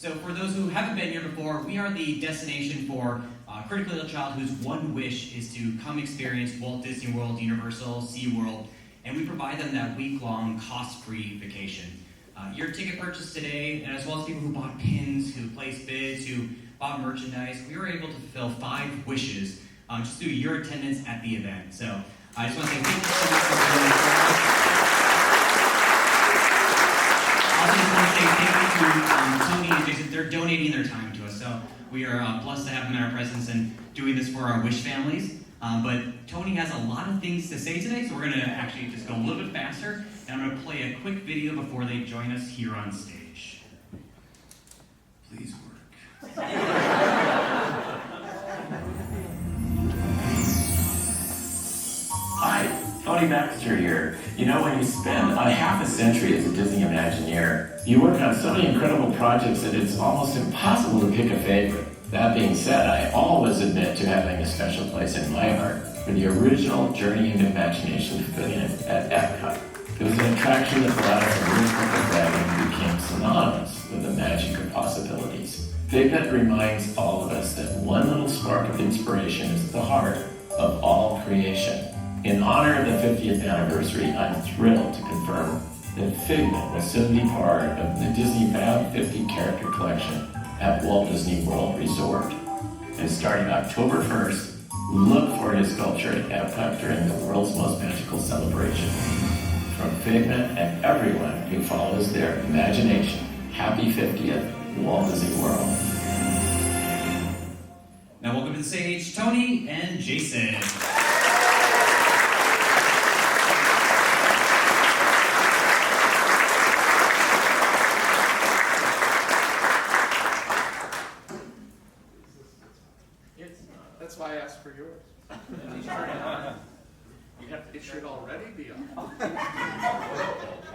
So for those who haven't been here before, we are the destination for a critically ill child whose one wish is to come experience Walt Disney World, Universal, SeaWorld, and we provide them that week-long, cost-free vacation. Your ticket purchase today, and as well as people who bought pins, who placed bids, who bought merchandise, we were able to fulfill 5 wishes just through your attendance at the event. So I just want to say thank you so much for joining us. Also, just want to say thank you to Tony and Jason. They're donating their time to us, so we are blessed to have them in our presence and doing this for our wish families. But Tony has a lot of things to say today, so we're going to actually just go a little bit faster, and I'm going to play a quick video before they join us here on stage. Please work. Hi, Tony Baxter here. You know, when you spend half a century as a Disney Imagineer, you work on so many incredible projects that it's almost impossible to pick a favorite. That being said, I always admit to having a special place in my heart for the original Journey into Imagination Pavilion at Epcot. It was an attraction that brought us a real purple dragon and became synonymous with the magic of possibilities. Figment reminds all of us that one little spark of inspiration is at the heart of all creation. In honor of the 50th anniversary, I'm thrilled to confirm that Figment will soon be part of the Disney Fab 50 character collection at Walt Disney World Resort. And starting October 1st, look for his sculpture at Epcot during the world's most magical celebration. From Figment and everyone who follows their imagination, happy 50th, Walt Disney World. Now welcome to the stage, Tony and Jason. That's why I asked for yours. It should already be on.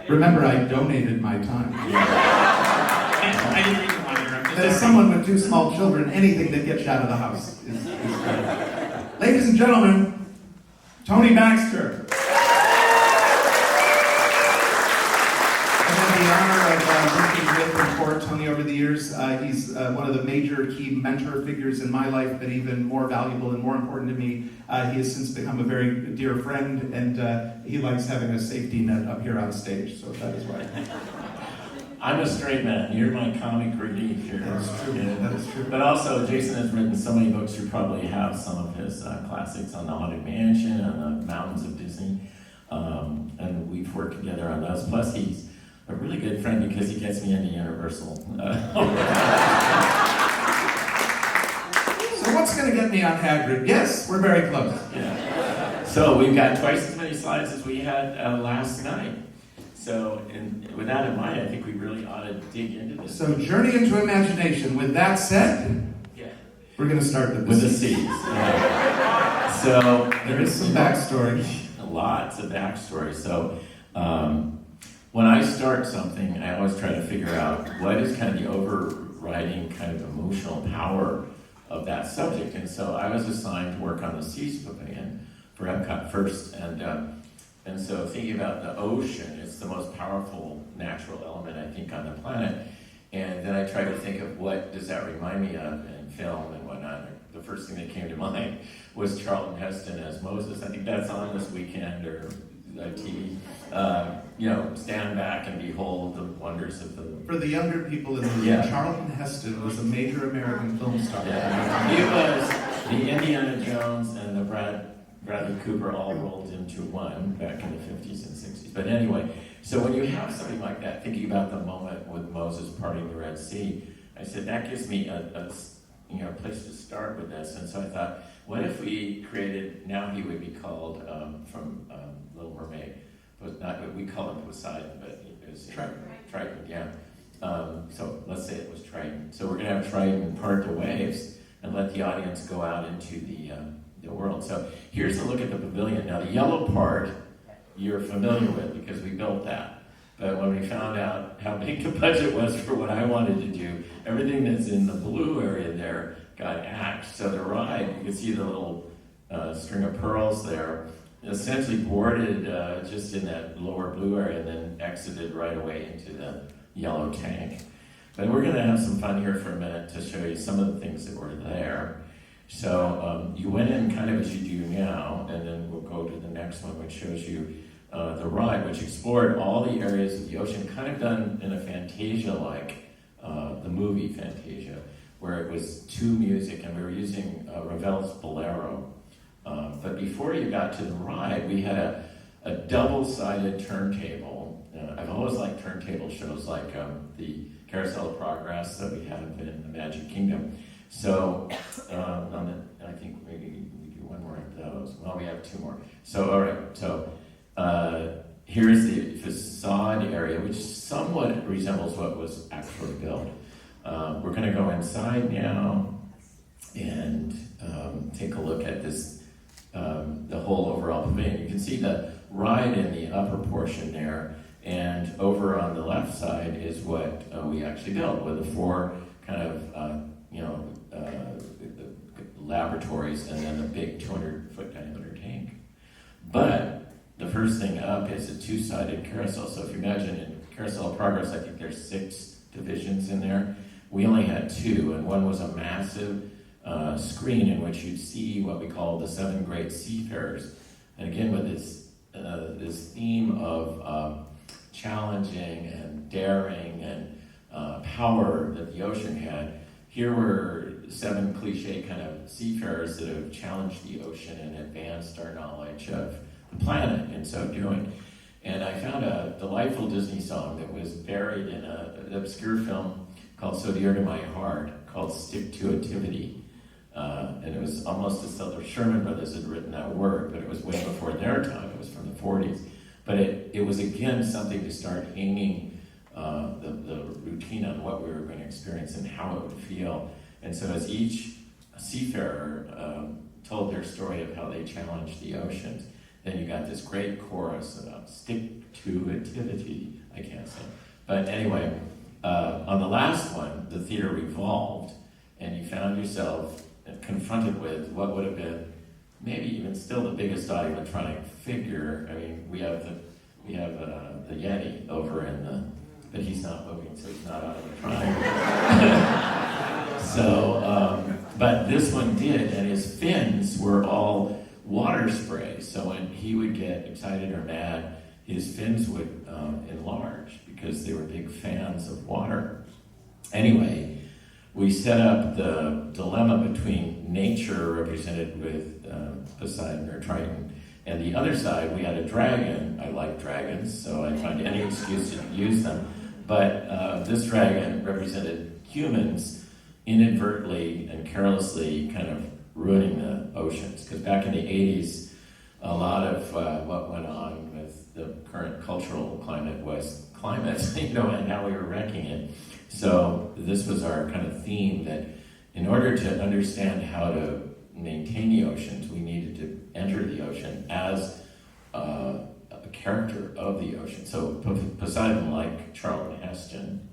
Remember, I donated my time. I didn't read the monitor. As someone with 2 small children, anything that gets you out of the house is good. Ladies and gentlemen, Tony Baxter. I've had the honor of working with and for Tony over the years. He's one of the major key mentor figures in my life, but even more valuable and more important to me, he has since become a very dear friend, and he likes having a safety net up here on stage, so that is why. I'm a straight man. You're my comic relief here. That's true. That is true. But also, Jason has written so many books. You probably have some of his classics on the Haunted Mansion and the Mountains of Disney, and we've worked together on those. Plus, he's a really good friend because he gets me into Universal. So what's going to get me on Hagrid? Yes, we're very close. Yeah. So we've got twice as many slides as we had last night. So with that in mind, I think we really ought to dig into this. So Journey into Imagination. With that said, yeah, we're going to start with the C's. Yeah. So there is some backstory. Lots of backstory. So when I start something, I always try to figure out what is kind of the overriding kind of emotional power of that subject. And so I was assigned to work on the Seas Pavilion for Epcot first. And so thinking about the ocean, it's the most powerful natural element, I think, on the planet. And then I tried to think of what does that remind me of in film and whatnot. The first thing that came to mind was Charlton Heston as Moses. I think that's on this weekend or TV. Stand back and behold the wonders of the... For the younger people in the room, Charlton Heston was a major American film star. Yeah. He was the Indiana Jones and the Bradley Cooper all rolled into one back in the 50s and 60s. But anyway, so when you have something like that, thinking about the moment with Moses parting the Red Sea, I said, that gives me a place to start with this. And so I thought, what if we created, now he would be called from Little Mermaid, but not, we call him Poseidon, but it was Triton, yeah. So let's say it was Triton. So we're going to have Triton part the waves and let the audience go out into the world. So here's a look at the pavilion. Now the yellow part you're familiar with because we built that. But when we found out how big the budget was for what I wanted to do, everything that's in the blue area there got axed. So the ride, you can see the little string of pearls there, essentially boarded just in that lower blue area and then exited right away into the yellow tank. But we're going to have some fun here for a minute to show you some of the things that were there. So you went in kind of as you do now, and then we'll go to the next one, which shows you the ride, which explored all the areas of the ocean, kind of done in a Fantasia-like, the movie Fantasia, where it was to music, and we were using Ravel's Bolero. But before you got to the ride, we had a double-sided turntable. I've always liked turntable shows like the Carousel of Progress that we have in the Magic Kingdom. So I think maybe we do one more of those. Well, we have two more. So, all right. So here's the facade area, which somewhat resembles what was actually built. We're going to go inside now and take a look at this, the whole overall pavilion. You can see the ride in the upper portion there, and over on the left side is what we actually built with the four kind of laboratories and then the big 200-foot diameter tank. But the first thing up is a two-sided carousel. So if you imagine in Carousel of Progress, I think there's 6 divisions in there. We only had 2, and one was a massive screen in which you'd see what we call the 7 great seafarers. And again, with this theme of challenging and daring and power that the ocean had, here were 7 cliche kind of seafarers that have challenged the ocean and advanced our knowledge of the planet in so doing. And I found a delightful Disney song that was buried in an obscure film called So Dear to My Heart, called Stick-to-Ativity. And it was almost as though the Sherman Brothers had written that word, but it was way before their time. It was from the 40s. But it was, again, something to start hanging the routine on what we were going to experience and how it would feel. And so as each seafarer told their story of how they challenged the oceans, then you got this great chorus about stick-to-ativity. I can't say. But anyway, on the last one, the theater revolved, and you found yourself confronted with what would have been maybe even still the biggest animatronic figure. I mean, we have the Yeti over in the, but he's not moving, so he's not animatronic. So, but this one did, and his fins were all water spray. So when he would get excited or mad, his fins would enlarge because they were big fans of water. Anyway, we set up the dilemma between nature, represented with Poseidon or Triton, and the other side, we had a dragon. I like dragons, so I find any excuse to use them. But this dragon represented humans inadvertently and carelessly kind of ruining the oceans. Because back in the 80s, a lot of what went on with the current cultural climate was climate, and how we were wrecking it. So this was our kind of theme, that in order to understand how to maintain the oceans, we needed to enter the ocean as a character of the ocean. So Poseidon, like Charlton Heston,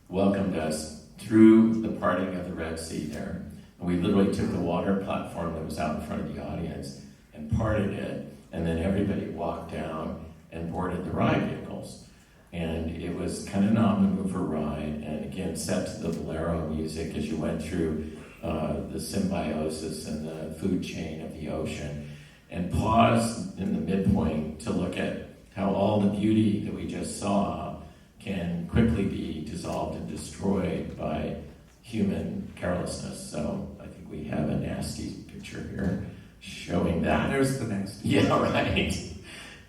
welcomed us through the parting of the Red Sea there. And we literally took the water platform that was out in front of the audience and parted it, and then everybody walked down and boarded the ride vehicles. And it was kind of an on-the-mover ride, and again, set to the Bolero music as you went through the symbiosis and the food chain of the ocean, and paused in the midpoint to look at how all the beauty that we just saw can quickly be dissolved and destroyed by human carelessness. So I think we have a nasty picture here showing that. There's the next. Yeah, right.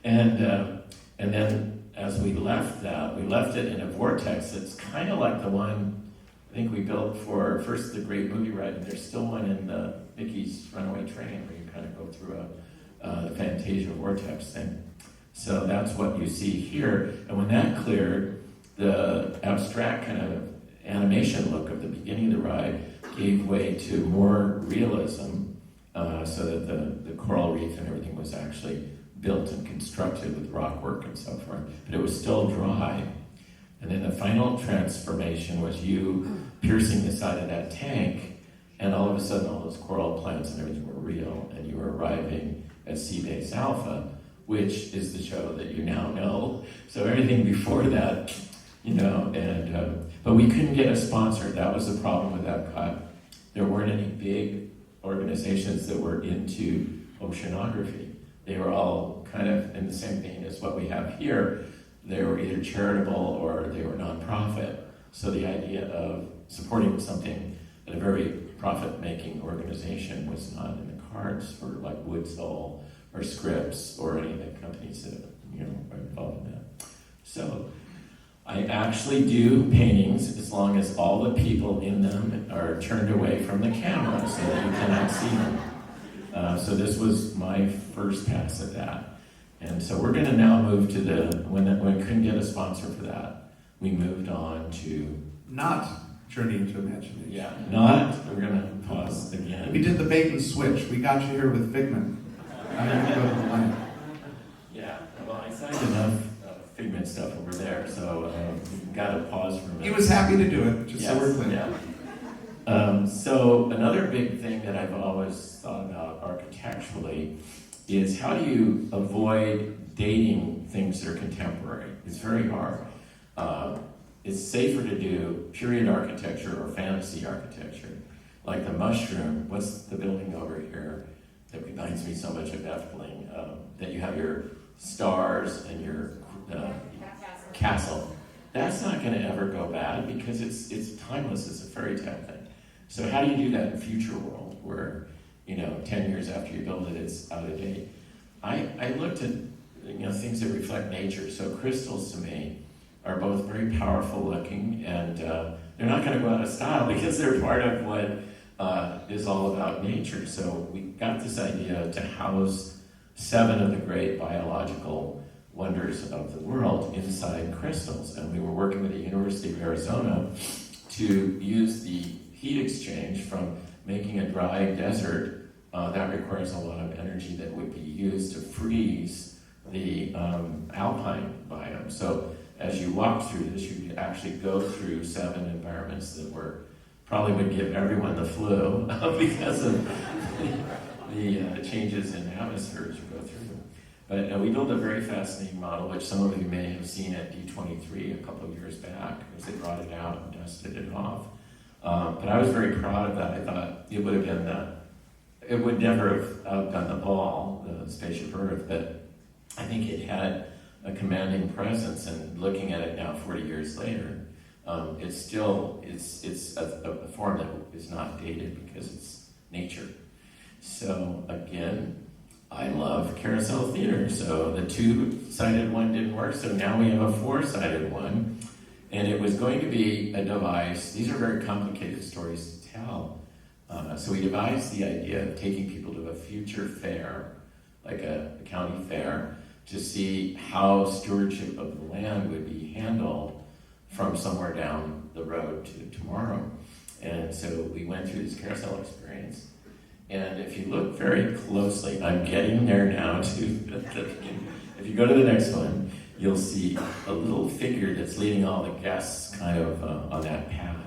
And then as we left that, we left it in a vortex that's kind of like the one I think we built for first the Great Movie Ride, and there's still one in the Mickey's Runaway Train where you kind of go through the Fantasia vortex thing. So that's what you see here. And when that cleared, the abstract kind of animation look of the beginning of the ride gave way to more realism, so that the coral reef and everything was actually built and constructed with rock work and so forth. But it was still dry. And then the final transformation was you piercing the side of that tank, and all of a sudden all those coral plants and everything were real, and you were arriving at Seabase Alpha, which is the show that you now know. So everything before that But we couldn't get a sponsor. That was the problem with Epcot. There weren't any big organizations that were into oceanography. They were all kind of in the same vein as what we have here. They were either charitable or they were nonprofit. So the idea of supporting something at a very profit-making organization was not in the cards for like Woodsole or Scripps or any of the companies that are involved in that. So I actually do paintings as long as all the people in them are turned away from the camera so that you cannot see them. So this was my first pass at that. And so we're going to now move to when we couldn't get a sponsor for that, we moved on to... Not Journey into Imagination. Yeah, we're going to pause again. We did the bait and switch. We got you here with Figment. I'm going to go to the line. Yeah, well, I signed enough Figment stuff over there, so we've got to pause for a minute. He was happy to do it, just so we're clear. Yeah. So another big thing that I've always thought about architecturally is how do you avoid dating things that are contemporary? It's very hard. It's safer to do period architecture or fantasy architecture. Like the Mushroom, what's the building over here that reminds me so much of Efteling, that you have your stars and your castle. That's not going to ever go bad because it's timeless. It's a fairy tale thing. So how do you do that in future world where 10 years after you build it, it's out of date? I looked at things that reflect nature. So crystals to me are both very powerful looking, and they're not going to go out of style because they're part of what is all about nature. So we got this idea to house 7 of the great biological wonders of the world inside crystals. And we were working with the University of Arizona to use the heat exchange from making a dry desert. That requires a lot of energy that would be used to freeze the alpine biome. So as you walk through this, you actually go through 7 environments that probably would give everyone the flu because of the changes in atmospheres you go through. But we built a very fascinating model, which some of you may have seen at D23 a couple of years back, as they brought it out and dusted it off. But I was very proud of that. I thought it would have been it would never have outdone the ball, the Spaceship Earth, but I think it had a commanding presence, and looking at it now 40 years later, it's a form that is not dated because it's nature. So again, I love carousel theater. So the 2-sided one didn't work, so now we have a 4-sided one, and it was going to be a device. These are very complicated stories to tell. So we devised the idea of taking people to a future fair, like a county fair, to see how stewardship of the land would be handled from somewhere down the road to tomorrow. And so we went through this carousel experience. And if you look very closely, I'm getting there now too. If you go to the next one, you'll see a little figure that's leading all the guests kind of on that path.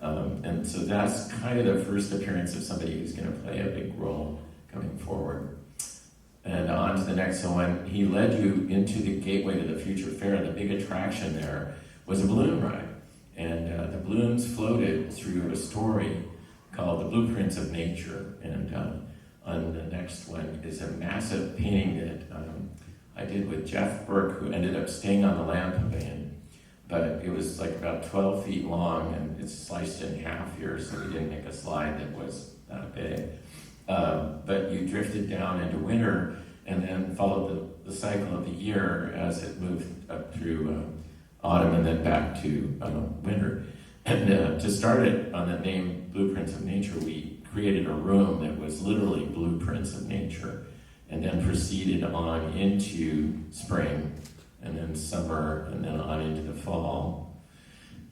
And so that's kind of the first appearance of somebody who's going to play a big role coming forward. And on to the next one, he led you into the gateway to the future fair. The big attraction there was a balloon ride. And the balloons floated through a story called The Blueprints of Nature. And on the next one is a massive painting that I did with Jeff Burke, who ended up staying on the land pavilion. But it was like about 12 feet long, and it's sliced in half here, so we didn't make a slide that was that big. But you drifted down into winter and then followed the cycle of the year as it moved up through autumn and then back to winter. And to start it on the name Blueprints of Nature, we created a room that was literally Blueprints of Nature, and then proceeded on into spring, and then summer, and then on into the fall.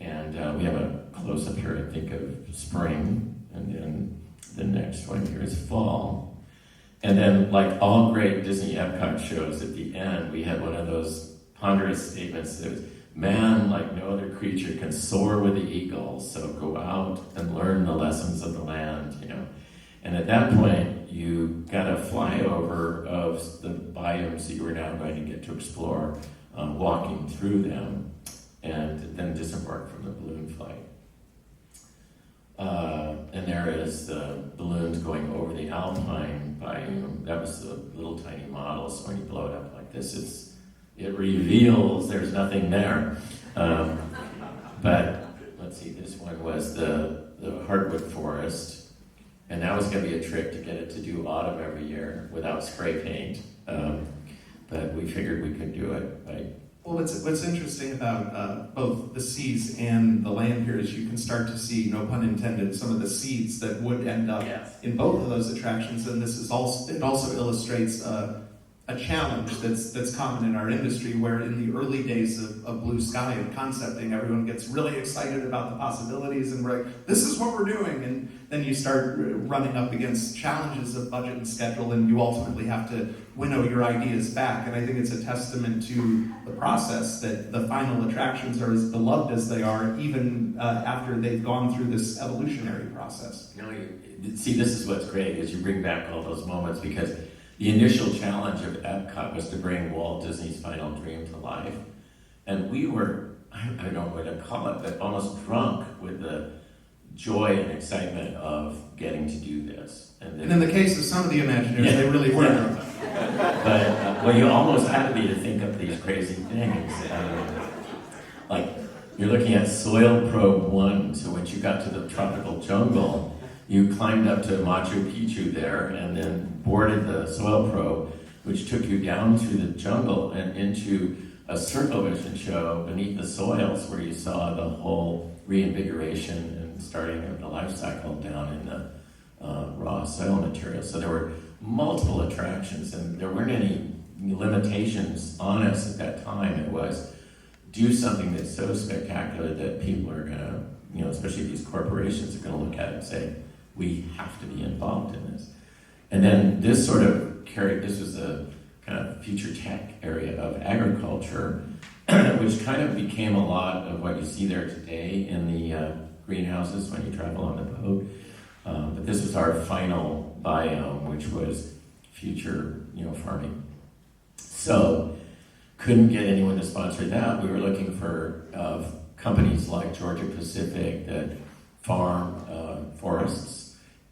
And we have a close-up here, I think, of spring, and then the next one here is fall. And then, like all great Disney Epcot shows, at the end, we had one of those ponderous statements that was, man, like no other creature, can soar with the eagles, so go out and learn the lessons of the land, And at that point, you got a flyover of the biomes that you were now going to get to explore, walking through them. and then disembarked from the balloon flight. And there is the balloons going over the Alpine biome. That was the little tiny model, so when you blow it up like this, it reveals there's nothing there. But let's see, this one was the hardwood forest, and that was going to be a trick to get it to do autumn every year without spray paint. But we figured we could do it by... Well, what's interesting about both the seas and the land here is you can start to see, no pun intended, some of the seeds that would end up in both of those attractions. And this is also, it also illustrates a challenge that's common in our industry, where in the early days of blue sky and concepting, everyone gets really excited about the possibilities and we're like, this is what we're doing. And then you start running up against challenges of budget and schedule, and you ultimately have to winnow your ideas back. And I think it's a testament to the process that the final attractions are as beloved as they are, even after they've gone through this evolutionary process. You know, see, this is what's great, is you bring back all those moments, because the initial challenge of Epcot was to bring Walt Disney's Final Dream to life. And we were, I don't know what to call it, but almost drunk with the joy and excitement of getting to do this. And in the case of some of the Imagineers, they really were drunk. But, well, you almost had to be to think up these crazy things. Like, you're looking at Soil Probe 1, so once you got to the tropical jungle, you climbed up to Machu Picchu there and then boarded the soil probe, which took you down through the jungle and into a circle vision show beneath the soils, where you saw the whole reinvigoration and starting of the life cycle down in the raw soil material. So there were multiple attractions, and there weren't any limitations on us at that time. It was do something that's so spectacular that people are gonna, you know, especially these corporations, are gonna look at it and say, we have to be involved in this. And then this sort of carried, this was a kind of future tech area of agriculture, which kind of became a lot of what you see there today in the greenhouses when you travel on the boat. But this was our final biome, which was future, you know, farming. So, couldn't get anyone to sponsor that. We were looking for companies like Georgia Pacific that farm forests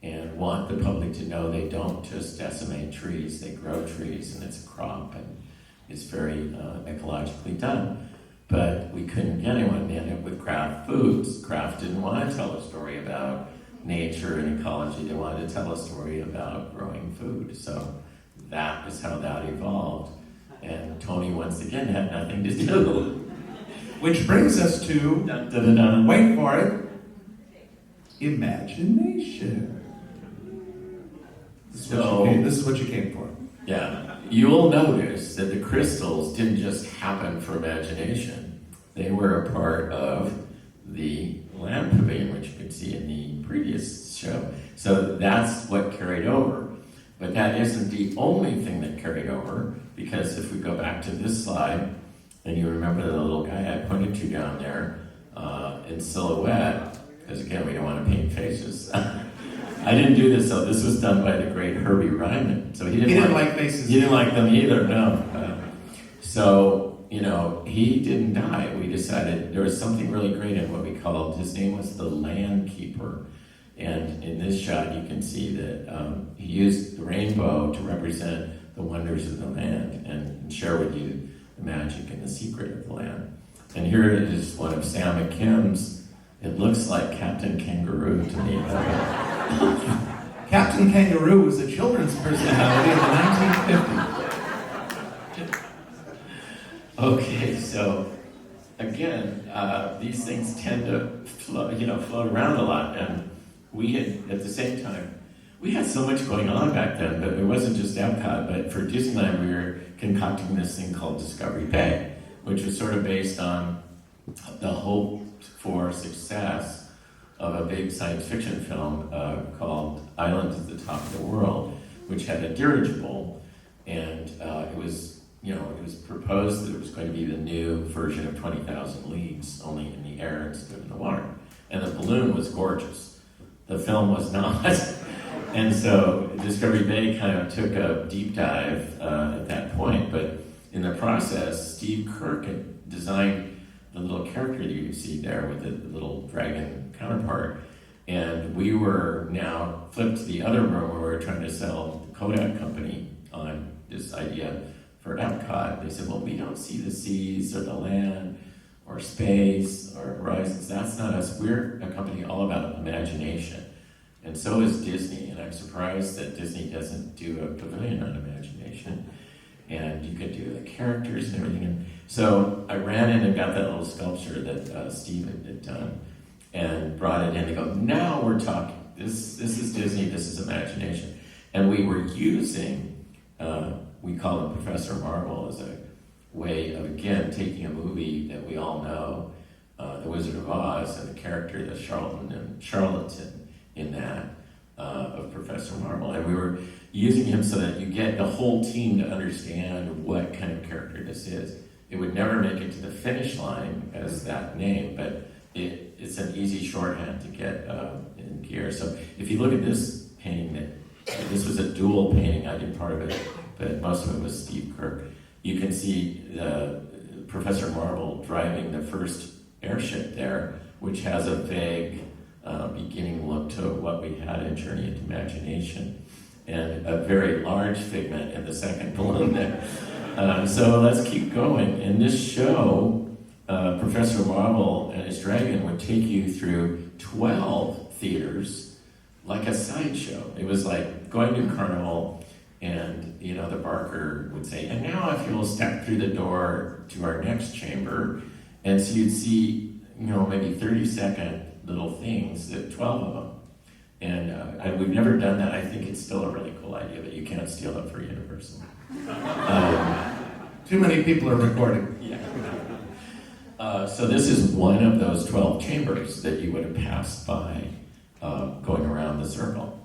and want the public to know they don't just decimate trees, they grow trees, and it's a crop, and it's very ecologically done. But we couldn't get anyone to end up with Kraft Foods. Kraft didn't want to tell a story about nature and ecology, they wanted to tell a story about growing food. So that is how that evolved. And Tony, once again, had nothing to do. Which brings us to, Dun, dun, dun, dun. wait for it, imagination. This is what you came for. Yeah, you'll notice that the crystals didn't just happen for imagination. They were a part of the land pavilion, which you could see in the previous show. So that's what carried over. But that isn't the only thing that carried over, because if we go back to this slide, and you remember the little guy I pointed to down there in silhouette, because again, we don't want to paint faces. I didn't do this, though. This was done by the great Herbie Ryman. So he didn't like faces. He didn't like them either, no. So, you know, he didn't die. We decided there was something really great in what we called, his name was the Land Keeper. And in this shot, you can see that he used the rainbow to represent the wonders of the land and share with you the magic and the secret of the land. And here is one of Sam McKim's. It looks like Captain Kangaroo to me. Captain Kangaroo was a children's personality in the 1950s. Okay, so again, these things tend to float around a lot, and we had, at the same time, we had so much going on back then, but it wasn't just Epcot, but for Disneyland we were concocting this thing called Discovery Bay, which was sort of based on the hope for success of a big science fiction film called Island at the Top of the World, which had a dirigible, and it was proposed that it was going to be the new version of 20,000 Leagues, only in the air instead of in the water. And the balloon was gorgeous. The film was not. And so Discovery Bay kind of took a deep dive at that point, but in the process, Steve Kirk had designed the little character that you see there with the little dragon counterpart. And we were now flipped to the other room where we were trying to sell the Kodak company on this idea for Epcot. They said, well, we don't see the seas or the land or space or horizons. That's not us. We're a company all about imagination. And so is Disney. And I'm surprised that Disney doesn't do a pavilion on imagination. And you could do the characters and everything. And so I ran in and got that little sculpture that Steve had done and brought it in. They go, now we're talking. This is Disney, this is imagination. And we were using, we call it Professor Marvel as a way of, again, taking a movie that we all know, The Wizard of Oz, and the character, the charlatan in that, of Professor Marvel. And we were using him so that you get the whole team to understand what kind of character this is. It would never make it to the finish line as that name, but it's an easy shorthand to get in gear. So if you look at this painting, this was a dual painting. I did part of it, but most of it was Steve Kirk. You can see Professor Marvel driving the first airship there, which has a vague beginning look to what we had in Journey into Imagination, and a very large Figment in the second balloon there. So let's keep going. In this show, Professor Marvel and his dragon would take you through 12 theaters like a sideshow. It was like going to Carnival, and the barker would say, and now if you'll step through the door to our next chamber, and so you'd see maybe 30-second little things, 12 of them. And we've never done that. I think it's still a really cool idea, but you can't steal it for Universal. Too many people are recording. Yeah. So this is one of those 12 chambers that you would have passed by going around the circle.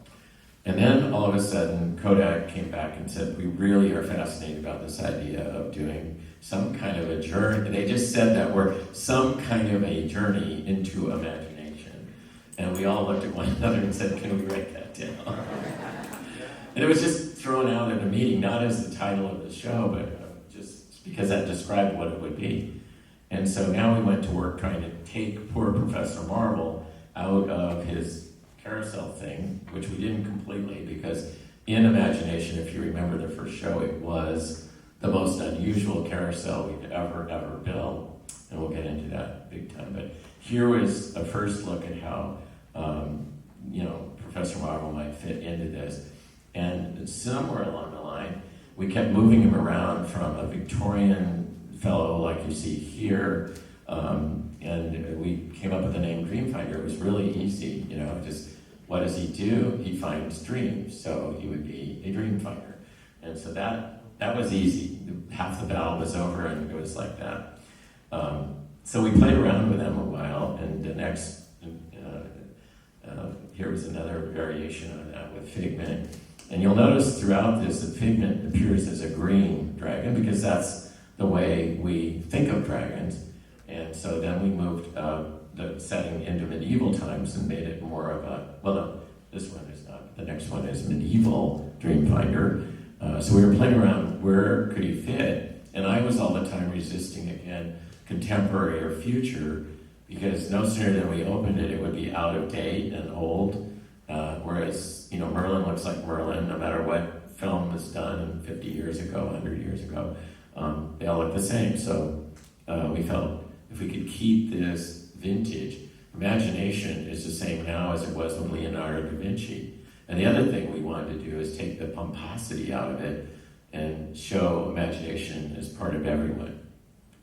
And then all of a sudden, Kodak came back and said, we really are fascinated about this idea of doing some kind of a journey. They just said that we're some kind of a journey into imagination. And we all looked at one another and said, can we write that down? And it was just thrown out at a meeting, not as the title of the show, but just because that described what it would be. And so now we went to work trying to take poor Professor Marvel out of his carousel thing, which we didn't completely, because in Imagination, if you remember the first show, it was the most unusual carousel we'd ever built, and we'll get into that big time. But here was a first look at how Professor Marvel might fit into this. And somewhere along the line, we kept moving him around from a Victorian fellow like you see here, and we came up with the name Dreamfinder. It was really easy, just what does he do? He finds dreams, so he would be a dream finder. And so that was easy. Half the battle was over, and it was like that. So we played around with them a while, and the next, here was another variation on that with Figment. And you'll notice throughout this that Figment appears as a green dragon, because that's the way we think of dragons. And so then we moved the setting into medieval times and made it more of no, this one is not. The next one is medieval Dreamfinder. So we were playing around, where could he fit? And I was all the time resisting, again, contemporary or future, because no sooner than we opened it, it would be out of date and old. Whereas, Merlin looks like Merlin, no matter what film was done 50 years ago, 100 years ago. They all look the same. So we felt if we could keep this vintage, imagination is the same now as it was with Leonardo da Vinci. And the other thing we wanted to do is take the pomposity out of it and show imagination as part of everyone.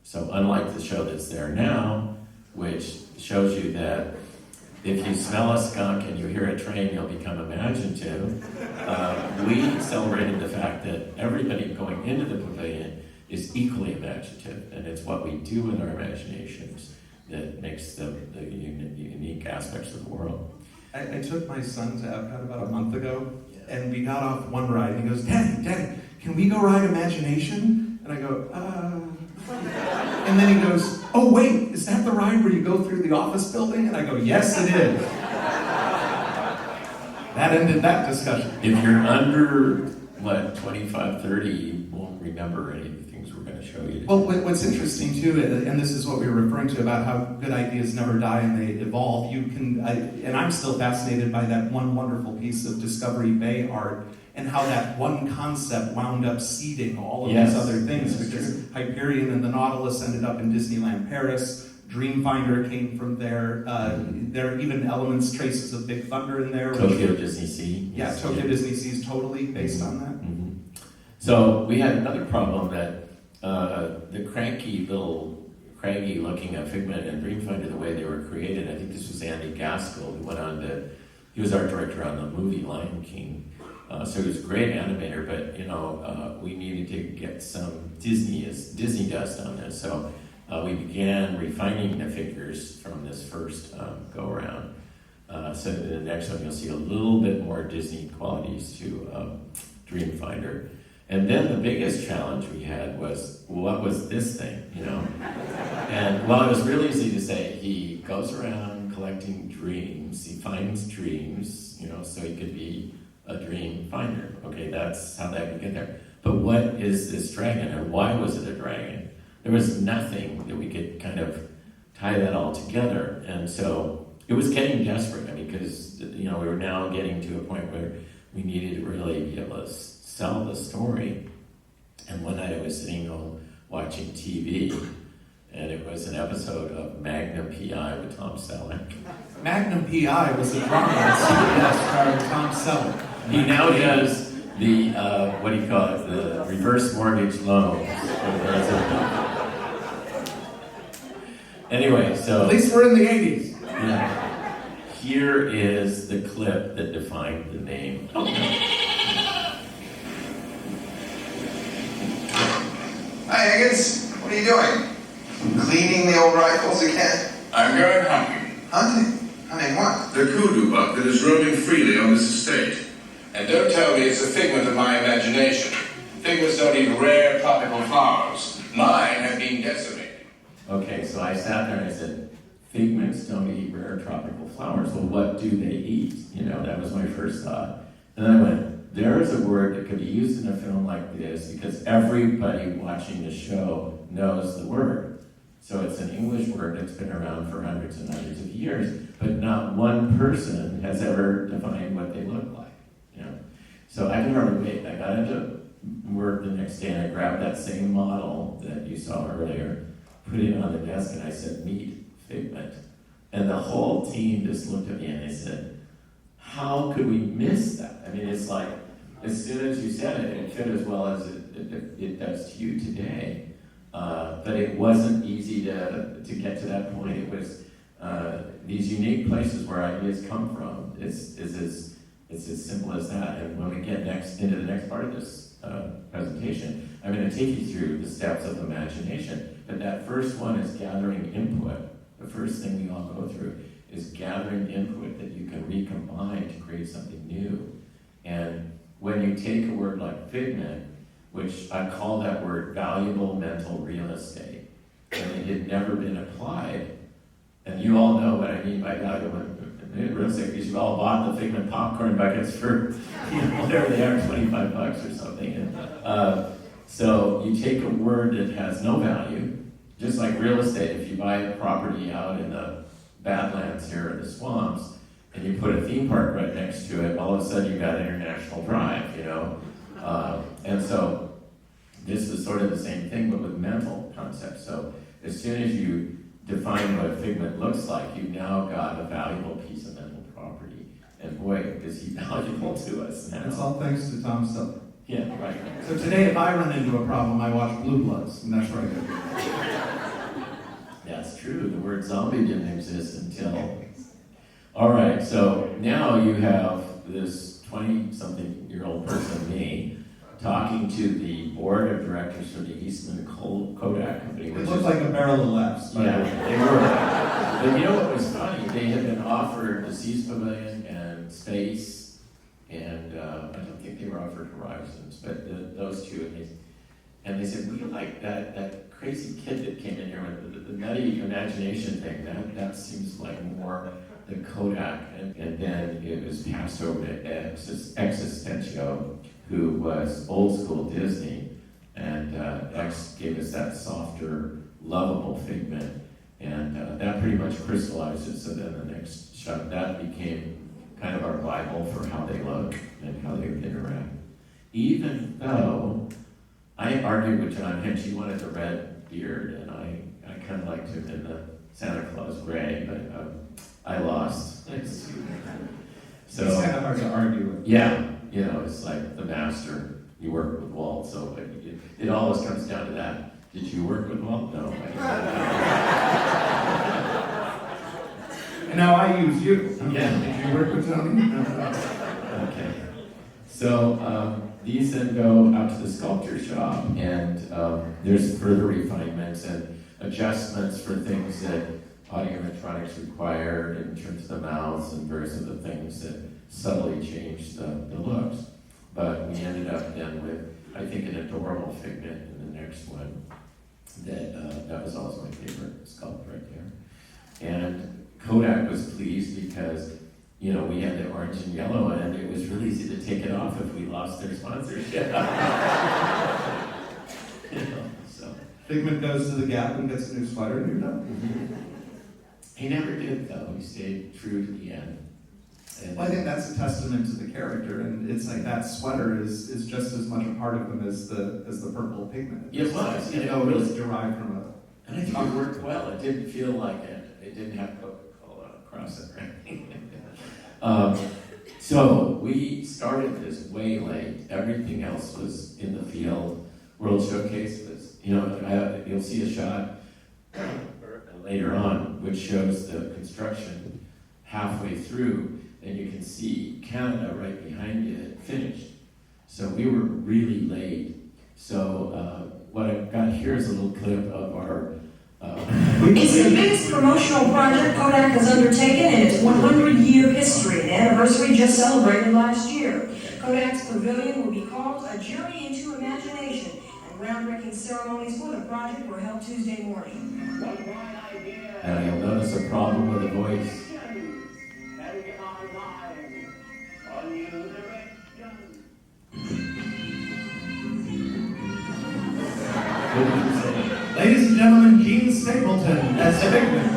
So unlike the show that's there now, which shows you that if you smell a skunk and you hear a train, you'll become imaginative, we celebrated the fact that everybody going into the pavilion is equally imaginative, and it's what we do in our imaginations that makes the unique aspects of the world. I took my son to Epcot about a month ago, and we got off one ride, and he goes, Daddy, can we go ride Imagination? And I go, And then he goes, oh wait, is that the ride where you go through the office building? And I go, yes it is. That ended that discussion. If you're under, 25, 30, you won't remember any of the things we're going to show you. Well, what's interesting too, and this is what we were referring to about how good ideas never die and they evolve. And I'm still fascinated by that one wonderful piece of Discovery Bay art and how that one concept wound up seeding all of these other things. Because Hyperion and the Nautilus ended up in Disneyland Paris. Dreamfinder came from there. There are even elements, traces of Big Thunder in there. Tokyo Disney Sea. Yeah, Tokyo Disney Sea is totally based on that. Mm-hmm. So we had another problem that the craggy looking Figment and Dreamfinder, the way they were created, I think this was Andy Gaskell, who went on to, he was art director on the movie Lion King. So he was a great animator, but we needed to get some Disney dust on this. So we began refining the figures from this first go around. So in the next one, you'll see a little bit more Disney qualities to Dreamfinder. And then the biggest challenge we had was, what was this thing, And well, it was really easy to say, he goes around collecting dreams, he finds dreams, so he could be a dream finder. Okay, that's how that could get there. But what is this dragon, or why was it a dragon? There was nothing that we could kind of tie that all together. And so it was getting desperate, because, we were now getting to a point where we needed to really be able to sell the story. And one night I was sitting home watching TV, and it was an episode of Magnum P.I. with Tom Selleck. Magnum P.I. was a drama on CBS starring Tom Selleck. He now does the, what do you call it, the reverse mortgage loans. Anyway, so... At least we're in the 80s. Yeah. Here is the clip that defined the name. Hi, Higgins. What are you doing? Cleaning the old rifles again? I'm going hunting. Hunting? Hunting what? The kudu buck that is roaming freely on this estate. And don't tell me it's a figment of my imagination. Figments don't eat rare tropical flowers. Mine have been decimated. Okay, so I sat there and I said, figments don't eat rare tropical flowers. Well, what do they eat? That was my first thought. And then I went, there is a word that could be used in a film like this because everybody watching the show knows the word. So it's an English word that's been around for hundreds and hundreds of years, but not one person has ever defined what they look like. So I didn't hardly wait. I got into work the next day and I grabbed that same model that you saw earlier, put it on the desk, and I said, meet Figment. And the whole team just looked at me and they said, how could we miss that? I mean, it's like, as soon as you said it, it fit as well as it does to you today. But it wasn't easy to get to that point. It was these unique places where ideas come from. It's as simple as that. And when we get into the next part of this presentation, I'm going to take you through the steps of imagination. But that first one is gathering input. The first thing we all go through is gathering input that you can recombine to create something new. And when you take a word like figment, which I call that word valuable mental real estate, and it had never been applied, and you all know what I mean by valuable real estate, because you all bought the Figment popcorn buckets for whatever they are, $25 or something. And, so you take a word that has no value, just like real estate. If you buy a property out in the Badlands here or the swamps, and you put a theme park right next to it, all of a sudden you've got International Drive, And so this is sort of the same thing, but with mental concepts. So as soon as you define what a figment looks like, you've now got a valuable piece of mental property. And boy, is he valuable to us now. It's all thanks to Tom Selleck. Yeah, right. So today, if I run into a problem, I watch Blue Bloods, and that's what I do. That's true. The word zombie didn't exist until... All right, so now you have this 20-something-year-old person, me, talking to the board of directors for the Eastman Kodak Company. It looked like a barrel of laughs. Yeah, they were. But you know what was funny? They had been offered the Seas Pavilion and Space, and I don't think they were offered Horizons, but those two. And they said, we like that crazy kid that came in here with the nutty imagination thing. That seems like more the Kodak. And then it was passed over to Existentio, who was old school Disney. And X gave us that softer, lovable Figment, and that pretty much crystallized it. So then the next shot, that became kind of our Bible for how they look and how they would interact. Even though I argued with John Hinch, he wanted the red beard, and I kind of liked him in the Santa Claus gray, but I lost. So It's kind of hard to argue with. yeah, it's like the master. You work with Walt, so it always comes down to that. Did you work with Walt? No. And now I use you. Yeah. Did you work with Tony? Okay. So these then go out to the sculpture shop, and there's further refinements and adjustments for things that audiometronics required in terms of the mouths and various other things that subtly changed the looks. But we ended up then with, I think, an adorable Figment in the next one. That was always my favorite sculpt right there. And Kodak was pleased because, we had the orange and yellow, and it was really easy to take it off if we lost their sponsorship. So. Figment goes to the Gap and gets a new sweater, and you're done. He never did, though. He stayed true to the end. And Well, I think that's a testament to the character, and it's like that sweater is just as much a part of him as the purple pigment. It was, You know, it was derived from and I think it worked well. It didn't feel like it didn't have Coca-Cola across it or anything. So we started this way late. Everything else was in the field. World Showcase was, you'll see a shot later on which shows the construction halfway through, and you can see Canada right behind you finished. So we were really late. So what I've got here is a little clip of our... It's the biggest promotional project Kodak has undertaken in its 100-year history. The anniversary just celebrated last year. Kodak's pavilion will be called A Journey into Imagination, and groundbreaking ceremonies for the project were held Tuesday morning. Now you'll notice a problem with the voice. What did you say? Ladies and gentlemen, Gene Stapleton as Figment.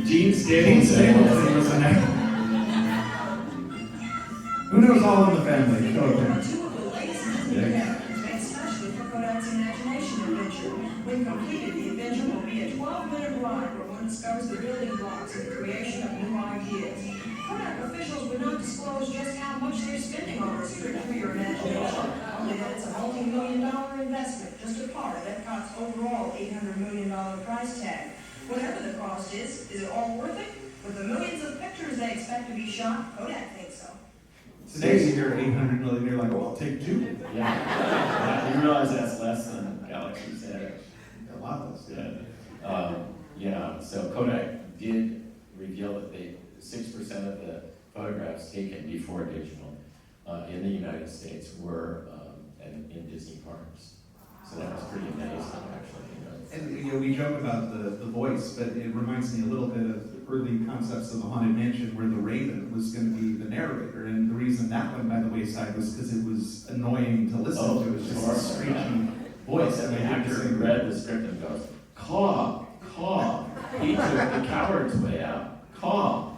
Gene Gene Stapleton was the name. Who knows all in the family? Go There are ahead. two of the latest Disney characters made especially for Kodak's Imagination adventure. When completed, the adventure will be a 12-minute ride where one discovers the building blocks and the creation of new ideas. Kodak officials would not disclose just how much they're spending on this trip through your imagination, only that it's a multi-million-dollar investment, just a part of Epcot's overall $800 million price tag. Whatever the cost is it all worth it? With the millions of pictures they expect to be shot, Kodak thinks so. Today you hear 800 million, you're like, oh, I'll take two. Yeah. You realize that's less than Galaxy's Edge. A lot less. Yeah. So Kodak did reveal that 6% of the photographs taken before digital in the United States were in Disney parks. So that was pretty amazing, actually. And we joke about the voice, but it reminds me a little bit of the early concepts of the Haunted Mansion, where the Raven was going to be the narrator, and the reason that went by the wayside was because it was annoying to listen to. It was just a screeching voice. And the actor who read the script and goes, caw, caw. He took the coward's way out. Caw.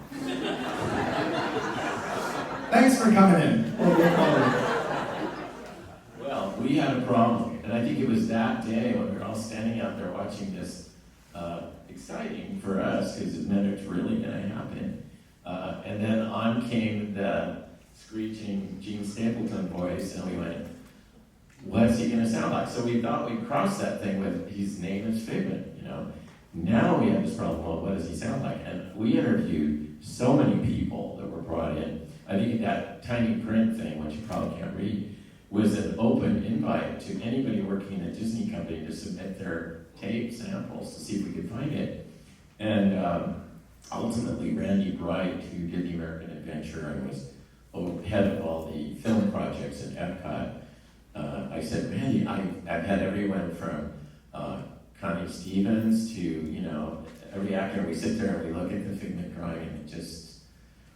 Thanks for coming in. Well, we had a problem, and I think it was that day when we were all standing out there watching this, exciting for us because it meant it's really going to happen. And then on came the screeching Gene Stapleton voice, and we went, what's he going to sound like? So we thought we'd cross that thing with his name is Figment, Now we have this problem, well, what does he sound like? And we interviewed so many people that were brought in. I think that tiny print thing, which you probably can't read, was an open invite to anybody working in a Disney company to submit their tape samples to see if we could find it. And ultimately, Randy Bright, who did the American Adventure and was head of all the film projects at Epcot, I said, Randy, I've had everyone from Connie Stevens to, every actor. We sit there and we look at the Figment drawing and it just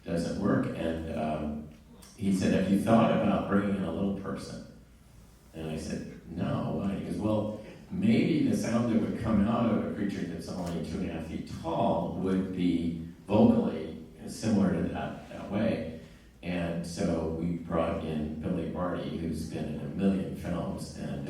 doesn't work. And he said, have you thought about bringing in a little person? And I said, no, why? He goes, well, maybe the sound that would come out of a creature that's only 2.5 feet tall would be vocally similar to that way. And so we brought in Billy Barty, who's been in a million films and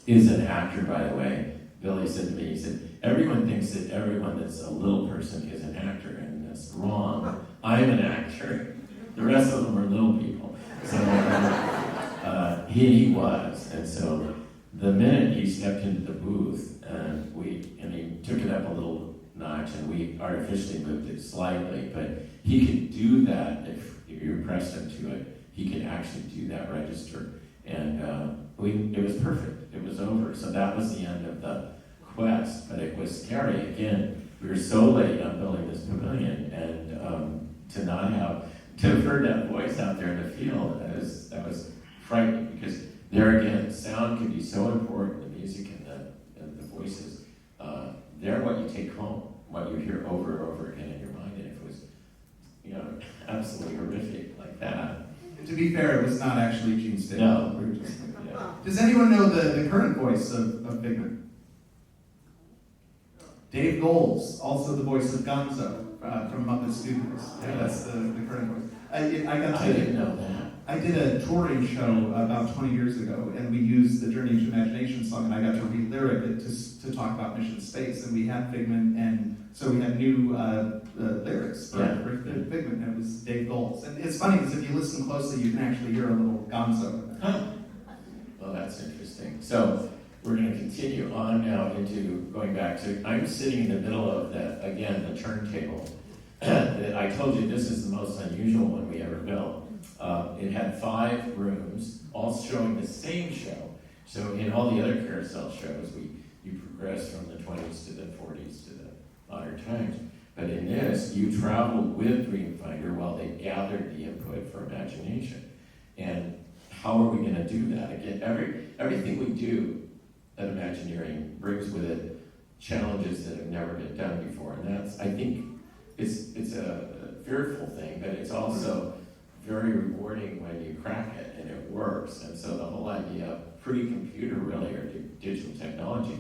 is an actor, by the way. Billy said to me, he said, everyone thinks that everyone that's a little person is an actor, and that's wrong. I'm an actor. The rest of them are little people. So he was. And so the minute he stepped into the booth, and he took it up a little notch, and we artificially moved it slightly, but he could do that if you pressed him to it. He could actually do that register. And it was perfect. It was over. So that was the end of the quest, but it was scary. Again, we were so late on building this pavilion, and to have heard that voice out there in the field, that was frightening, because there again, sound can be so important, the music and the voices. They're what you take home, what you hear over and over again in your mind, and if it was, absolutely horrific like that. And to be fair, it was not actually Gene Staples. No. We were just, Yeah. Does anyone know the current voice of Figment? Dave Goelz, also the voice of Gonzo from Muppet Studios. Yeah, that's the current voice. I didn't know that. I did a touring show about 20 years ago, and we used the Journey into Imagination song, and I got to re-lyric it to talk about Mission Space, and we had Figment, and so we had new lyrics for Figment, and it was Dave Goelz. And it's funny, because if you listen closely, you can actually hear a little Gonzo in there. Well, that's interesting. So we're going to continue on now into going back to, I'm sitting in the middle of the turntable. I told you this is the most unusual one we ever built. It had 5 rooms, all showing the same show. So in all the other carousel shows, you progress from the 20s to the 40s to the modern times. But in this, you traveled with Dreamfinder while they gathered the input for imagination. And how are we going to do that? Again, everything we do at Imagineering brings with it challenges that have never been done before. And that's, I think, it's a fearful thing, but it's also very rewarding when you crack it and it works. And so the whole idea of pre-computer really, or digital technology,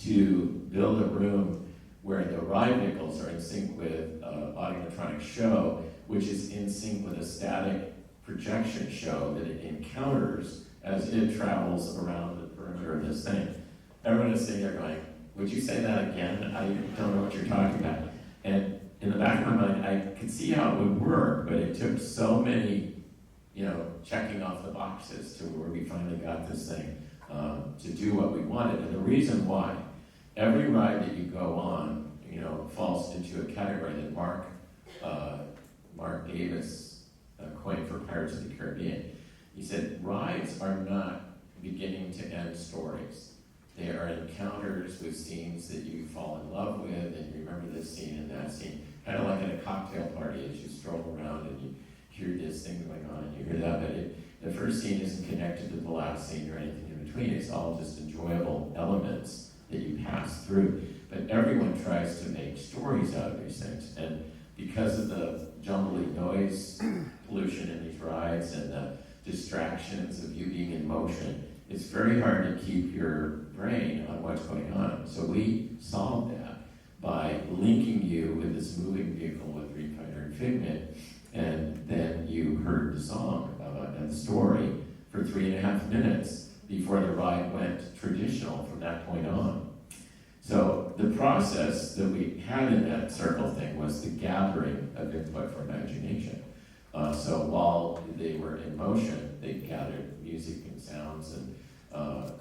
to build a room where the ride vehicles are in sync with automatronic show, which is in sync with a static projection show that it encounters as it travels around the perimeter of this thing. Everyone is sitting there going, would you say that again? I don't know what you're talking about. And in the back of my mind, I could see how it would work, but it took so many, checking off the boxes to where we finally got this thing to do what we wanted. And the reason why, every ride that you go on, falls into a category that Mark Davis coined for Pirates of the Caribbean. He said, rides are not beginning to end stories. They are encounters with scenes that you fall in love with, and you remember this scene and that scene. Kind of like at a cocktail party as you stroll around and you hear this thing going on and you hear that, but the first scene isn't connected to the last scene or anything in between. It's all just enjoyable elements that you pass through. But everyone tries to make stories out of these things. And because of the jumbly noise pollution in these rides and the distractions of you being in motion, it's very hard to keep your brain on what's going on. So we solved that by linking you with this moving vehicle with Dreamfinder and Figment, and then you heard the song and the story for 3.5 minutes before the ride went traditional from that point on. So the process that we had in that circle thing was the gathering of input for imagination. So while they were in motion, they gathered music and sounds and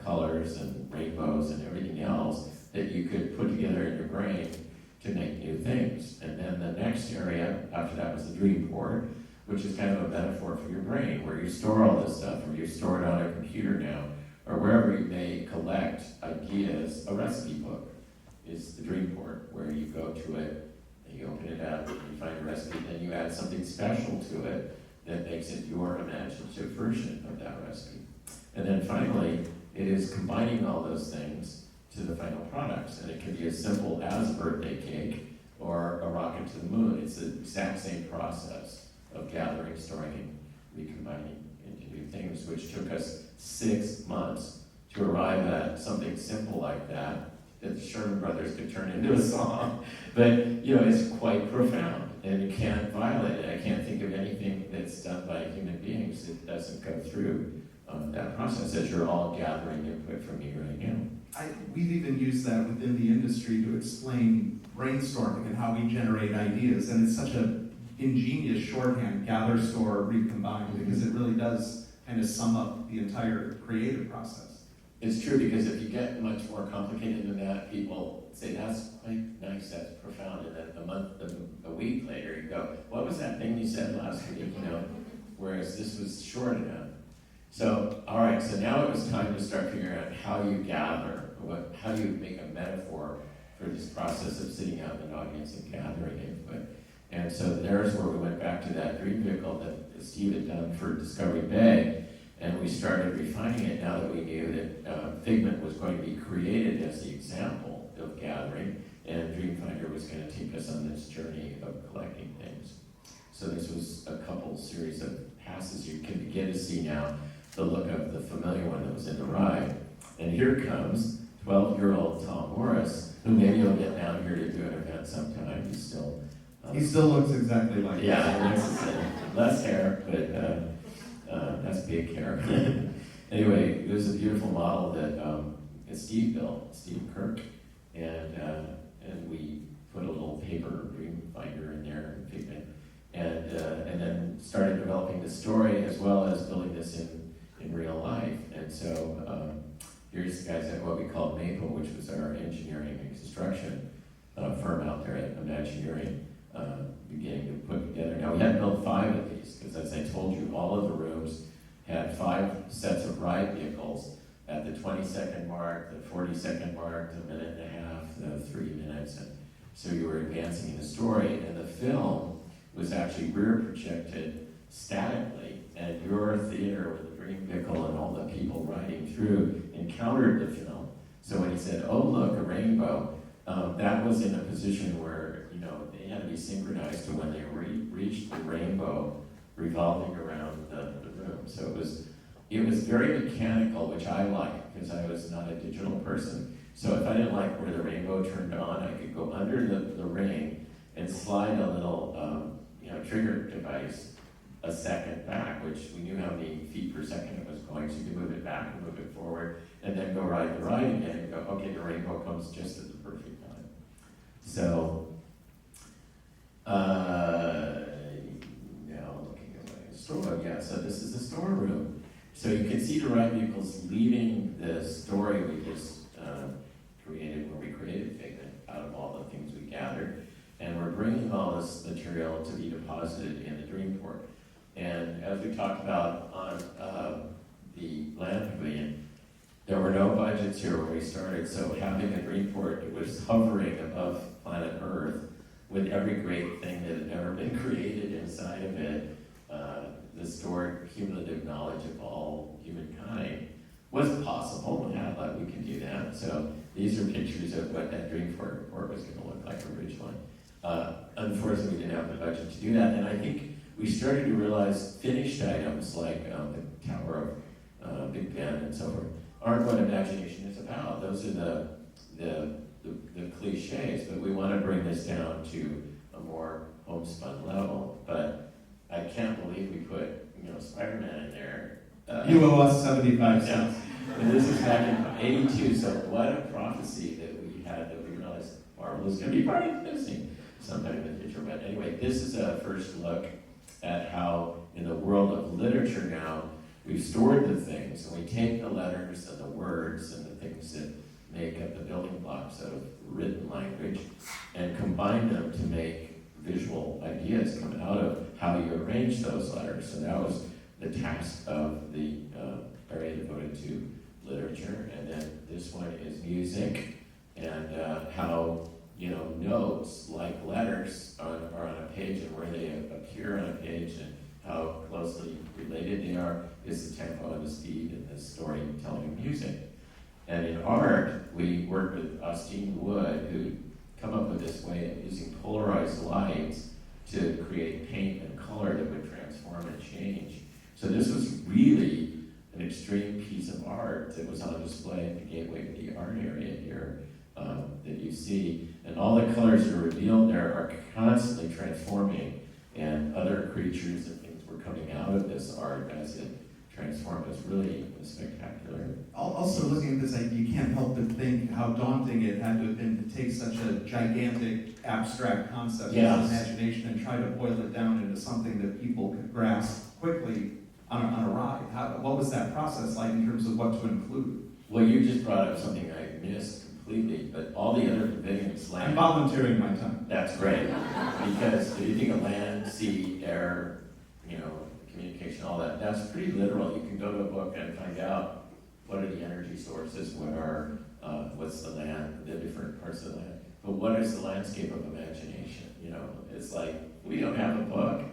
colors and rainbows and everything else that you could put together in your brain to make new things. And then the next area after that was the dream board, which is kind of a metaphor for your brain, where you store all this stuff, or you store it on a computer now, or wherever you may collect ideas. A recipe book is the dream board, where you go to it, and you open it up, and you find a recipe, then you add something special to it that makes it your imaginative version of that recipe. And then finally, it is combining all those things to the final products. And it can be as simple as a birthday cake or a rocket to the moon. It's the exact same process of gathering, storing, and recombining into new things, which took us 6 months to arrive at something simple like that the Sherman Brothers could turn into a song. But, you know, it's quite profound, and you can't violate it. I can't think of anything that's done by human beings that doesn't go through that process, as you're all gathering input from me right now. We've even used that within the industry to explain brainstorming and how we generate ideas, and it's such an ingenious shorthand, gather, store, recombine, because it really does kind of sum up the entire creative process. It's true, because if you get much more complicated than that, people say, that's quite nice, that's profound, and then a week later you go, what was that thing you said last week, you know? Whereas this was short enough. So, all right, so now it was time to start figuring out how you gather, how do you make a metaphor for this process of sitting out in an audience and gathering input. And so there's where we went back to that dream vehicle that Steve had done for Discovery Bay, and we started refining it now that we knew that Figment was going to be created as the example of gathering, and Dreamfinder was going to take us on this journey of collecting things. So this was a couple series of passes. You can begin to see now the look of the familiar one that was in the ride. And here comes 12-year-old Tom Morris, who maybe you'll get down here to do an event sometime. He still looks exactly like yeah, less hair, but that's big hair. Anyway, it was a beautiful model that Steve built, Steve Kirk, and we put a little paper Dreamfinder in there and Figment, and then started developing the story as well as building this in real life. And so here's the guys at what we call Maple, which was our engineering and construction firm out there at Imagineering, beginning to put together. Now we had to build 5 of these, because as I told you, all of the rooms had 5 sets of ride vehicles at the 20-second mark, the 40-second mark, the minute and a half, the 3 minutes. And so you were advancing in the story, and the film was actually rear projected statically, and your theater with the dream vehicle and all the people riding through encountered the film. So when he said, oh look, a rainbow, that was in a position where, you know, they had to be synchronized to when they reached the rainbow revolving around the room. So it was very mechanical, which I like, because I was not a digital person. So if I didn't like where the rainbow turned on, I could go under the ring and slide a little trigger device a second back, which we knew how many feet per second it was going, so you could move it back and move it forward, and then go ride the ride again and go, okay, the rainbow comes just at the perfect time. So, now looking at my store, yeah, so this is the storeroom. So you can see the ride vehicles leaving the story we just created when we created Figment out of all the things we gathered. And we're bringing all this material to be deposited in the Dreamport. And as we talked about on the land pavilion, there were no budgets here when we started, so having a Dreamport, it was hovering above planet Earth with every great thing that had ever been created inside of it. The stored cumulative knowledge of all humankind was possible. Yeah, like we can do that. So these are pictures of what that Dreamport was going to look like originally. Unfortunately, we didn't have the budget to do that, and I think we started to realize finished items like the Tower of Big Ben and so forth aren't what imagination is about. Those are the cliches, but we want to bring this down to a more homespun level. But I can't believe we put Spider-Man in there. You owe us 75 cents. And this is back in '82, so what a prophecy that we had that we realized Marvel was going to be part of this thing sometime in the future. But anyway, this is a first look at how, in the world of literature now, we've stored the things, and we take the letters and the words and the things that make up the building blocks of written language and combine them to make visual ideas come out of how you arrange those letters. So that was the task of the area devoted to literature. And then this one is music, and how notes like letters are on a page and where they appear on a page and how closely related they are is the tempo and the speed and the storytelling of music. And in art, we work with Austin Wood, who come up with this way of using polarized lights to create paint and color that would transform and change. So this was really an extreme piece of art that was on display at the gateway to the art area here that you see. And all the colors that are revealed there are constantly transforming, and other creatures and things were coming out of this art as it transformed. It was really spectacular. Also, looking at this, you can't help but think how daunting it had to have been to take such a gigantic, abstract concept Yes. as imagination and try to boil it down into something that people could grasp quickly on a ride. What was that process like in terms of what to include? Well, you just brought up something I missed completely, but all the other pavilions, I'm volunteering my time. that's great. Because if you think of land, sea, air, communication, all that, that's pretty literal. You can go to a book and find out what are the energy sources, what's the land, the different parts of the land. But what is the landscape of imagination? It's like, we don't have a book.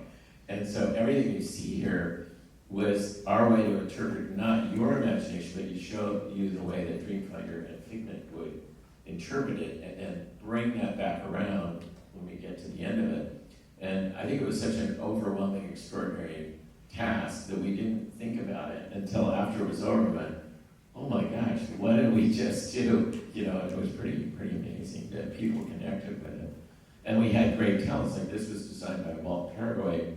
And so everything you see here was our way to interpret not your imagination, but you show you the way that Dreamfinder and Figment would interpret it and then bring that back around when we get to the end of it. And I think it was such an overwhelming, extraordinary task that we didn't think about it until after it was over. We went, oh my gosh, what did we just do? It was pretty amazing that people connected with it. And we had great talents. Like this was designed by Walt Paraguay,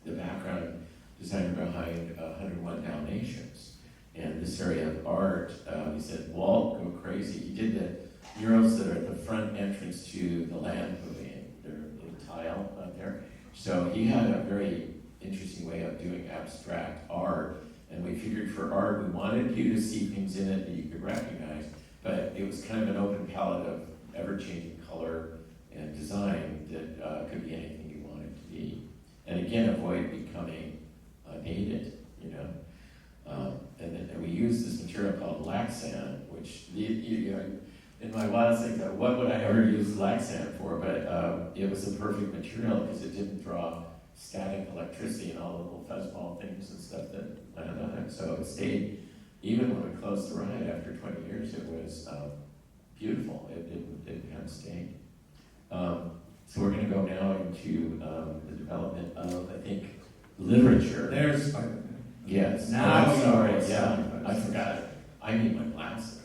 the background designer behind 101 Dalmatians. And this area of art, he said, Walt, go crazy. He did the murals that are at the front entrance to the land pavilion. They're in tile out there. So he had a very interesting way of doing abstract art. And we figured for art, we wanted you to see things in it that you could recognize, but it was kind of an open palette of ever-changing color and design that could be anything you want it to be. And again, avoid becoming dated, and we use this material called laxan, which in my wildest things, what would I ever use laxan for? But it was the perfect material because it didn't draw static electricity and all the little fuzzball things and stuff that landed on it. So it stayed, even when we closed the ride after 20 years, it was beautiful. It had stayed. So we're going to go now into the development of, I think, literature. There's Spider-Man. Yes. Now I'm sorry. you know. Yeah, I forgot it. I need my glasses.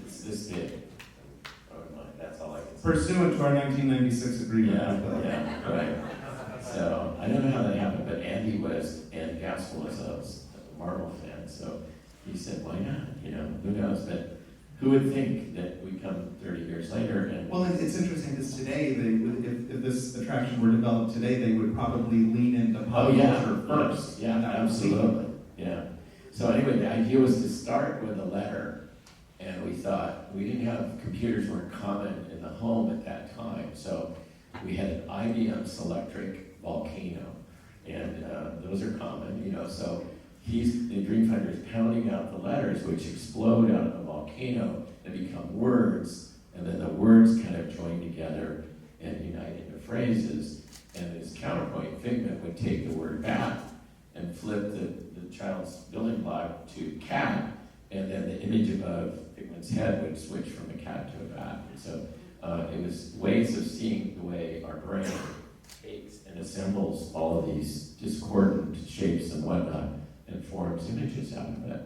It's this big. Oh my, that's all I can say. Pursuant to our 1996 agreement. Yeah, right. So I don't know how that happened, but Andy Gaskell was a Marvel fan, so he said, "Why not? Who knows?" But who would think that we come 30 years later and Well, it's interesting because today, if this attraction were developed today, they would probably lean into pop culture first. Yeah, And that would absolutely. Yeah. So anyway, the idea was to start with a letter, and we thought we didn't have computers weren't common in the home at that time, so we had an IBM Selectric Volcano, and those are common, So the Dreamfinder is pounding out the letters, which explode out of the volcano and become words, and then the words kind of join together and unite into phrases. And his counterpoint, Figment, would take the word bat and flip the child's building block to cat, and then the image above Figment's head would switch from a cat to a bat. And so it was ways of seeing the way our brain takes and assembles all of these discordant shapes and whatnot and forms images out of it.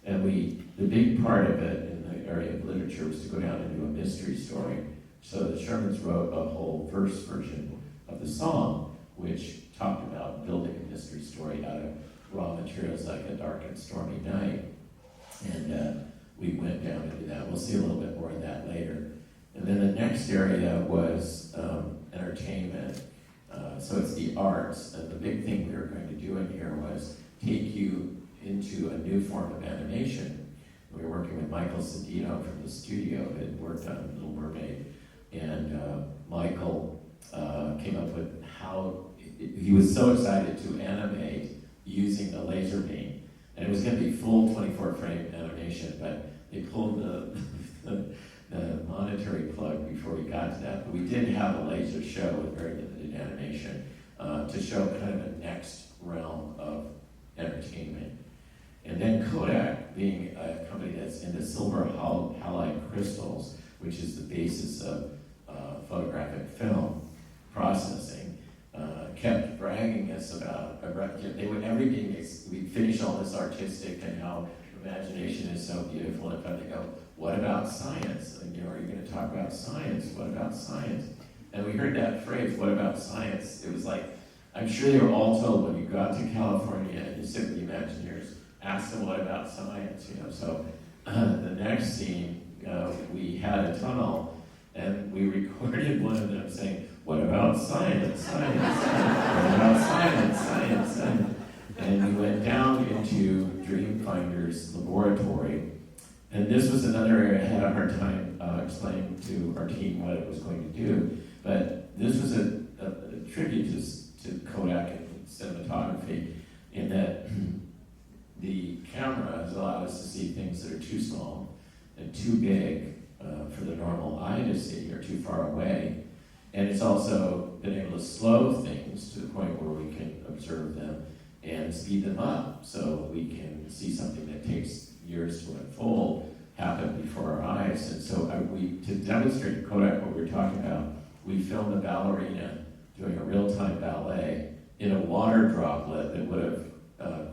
And the big part of it in the area of literature was to go down and do a mystery story. So the Shermans wrote a whole verse version of the song, which talked about building a mystery story out of raw materials like a dark and stormy night. And we went down and did that. We'll see a little bit more of that later. And then the next area was entertainment. So it's the arts. And the big thing we were going to do in here was take you into a new form of animation. We were working with Michael Cedino from the studio who had worked on Little Mermaid. And Michael came up with how he was so excited to animate using the laser beam. And it was going to be full 24-frame animation, but they pulled the monetary plug before we got to that. But we did have a laser show with very limited animation to show kind of a next realm of entertainment. And then Kodak, being a company that's into silver halide crystals, which is the basis of photographic film processing, kept bragging us about, they would every day we'd finish all this artistic and how imagination is so beautiful, and they go, what about science? And, are you going to talk about science? What about science? And we heard that phrase, what about science? It was like, I'm sure they were all told when you go out to California and you sit with the Imagineers, ask them what about science, So the next scene, we had a tunnel, and we recorded one of them saying, what about science, science, science? What about science, science, science? And we went down into Dreamfinder's laboratory. And this was another area I had a hard time explaining to our team what it was going to do. But this was a tribute to Kodak and cinematography, in that the camera has allowed us to see things that are too small and too big for the normal eye to see, or too far away. And it's also been able to slow things to the point where we can observe them and speed them up, so we can see something that takes years to unfold happen before our eyes. And so to demonstrate to Kodak what we were talking about, we filmed a ballerina doing a real-time ballet in a water droplet that would have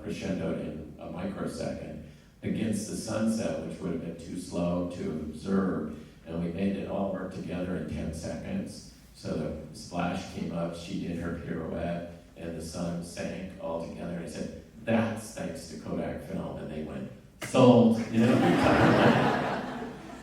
crescendoed in a microsecond against the sunset, which would have been too slow to observe. And we made it all work together in 10 seconds. So the splash came up, she did her pirouette, and the sun sank all together. And I said, that's thanks to Kodak film. And they went, sold,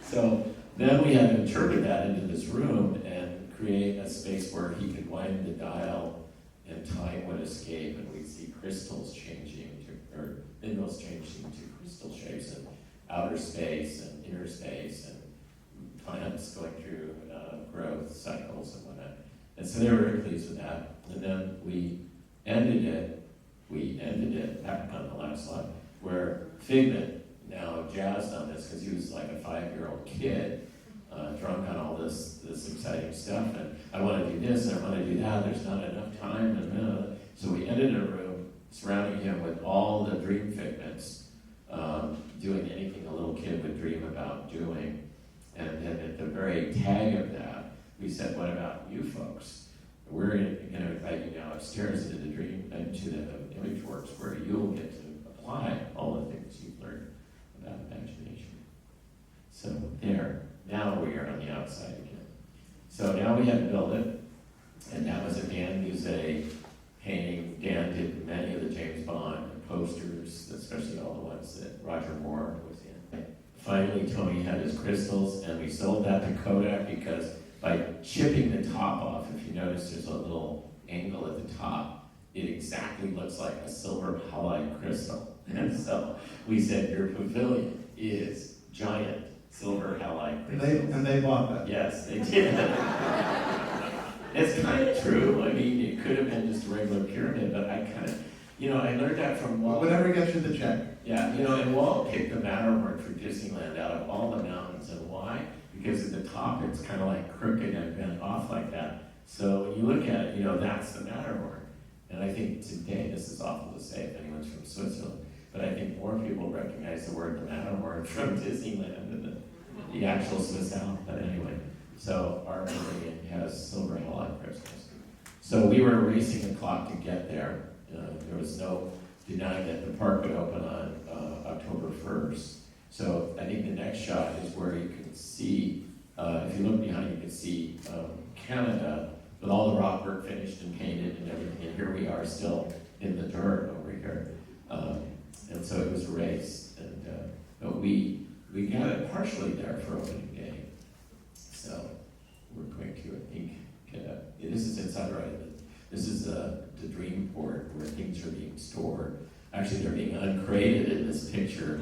So then we had to interpret that into this room and create a space where he could wind the dial and time would escape, and we'd see crystals changing or minerals changing to crystal shapes, and outer space and inner space, and planets going through growth cycles and whatnot. And so they were very pleased with that. And then we ended it back on the last slide, where Figment now jazzed on this, because he was like a 5-year-old kid, drunk on all this exciting stuff, and I want to do this, and I want to do that, there's not enough time, and so we ended in a room surrounding him with all the dream figments, doing anything a little kid would dream about doing. And then at the very tag of that, we said, what about you folks? We're going to invite you now upstairs into the ImageWorks, where you'll get to apply all the things you've learned about imagination. So there, now we are on the outside again. So now we had to build it, and that was a Dan Musée painting. Dan did many of the James Bond posters, especially all the ones that Roger Moore was in. Finally, Tony had his crystals, and we sold that to Kodak, because by chipping the top off, if you notice there's a little angle at the top, it exactly looks like a silver halide crystal. And so we said, your pavilion is giant silver halide crystals. And they bought that. Yes, they did. It's kind of true. I mean, it could have been just a regular pyramid, but I kind of, I learned that from Walt. Whatever gets you the check. Yeah, and Walt picked the Matterhorn for Disneyland out of all the mountains. And why? Because at the top, it's kind of like crooked and bent off like that. So when you look at it, that's the Matterhorn. And I think today, this is awful to say if anyone's from Switzerland, but I think more people recognize the word the Matterhorn from Disneyland than the actual Swiss Alps. But anyway, so our pavilion has silver halide crystals. So we were racing the clock to get there. There was no denying that the park would open on October 1st. So I think the next shot is where you can see, if you look behind, you can see Canada with all the rock work finished and painted and everything. And here we are still in the dirt over here. And so it was a race. But we got it partially there for opening day. So we're going to, I think, this is inside right. This is the dream port where things are being stored. Actually, they're being uncrated in this picture,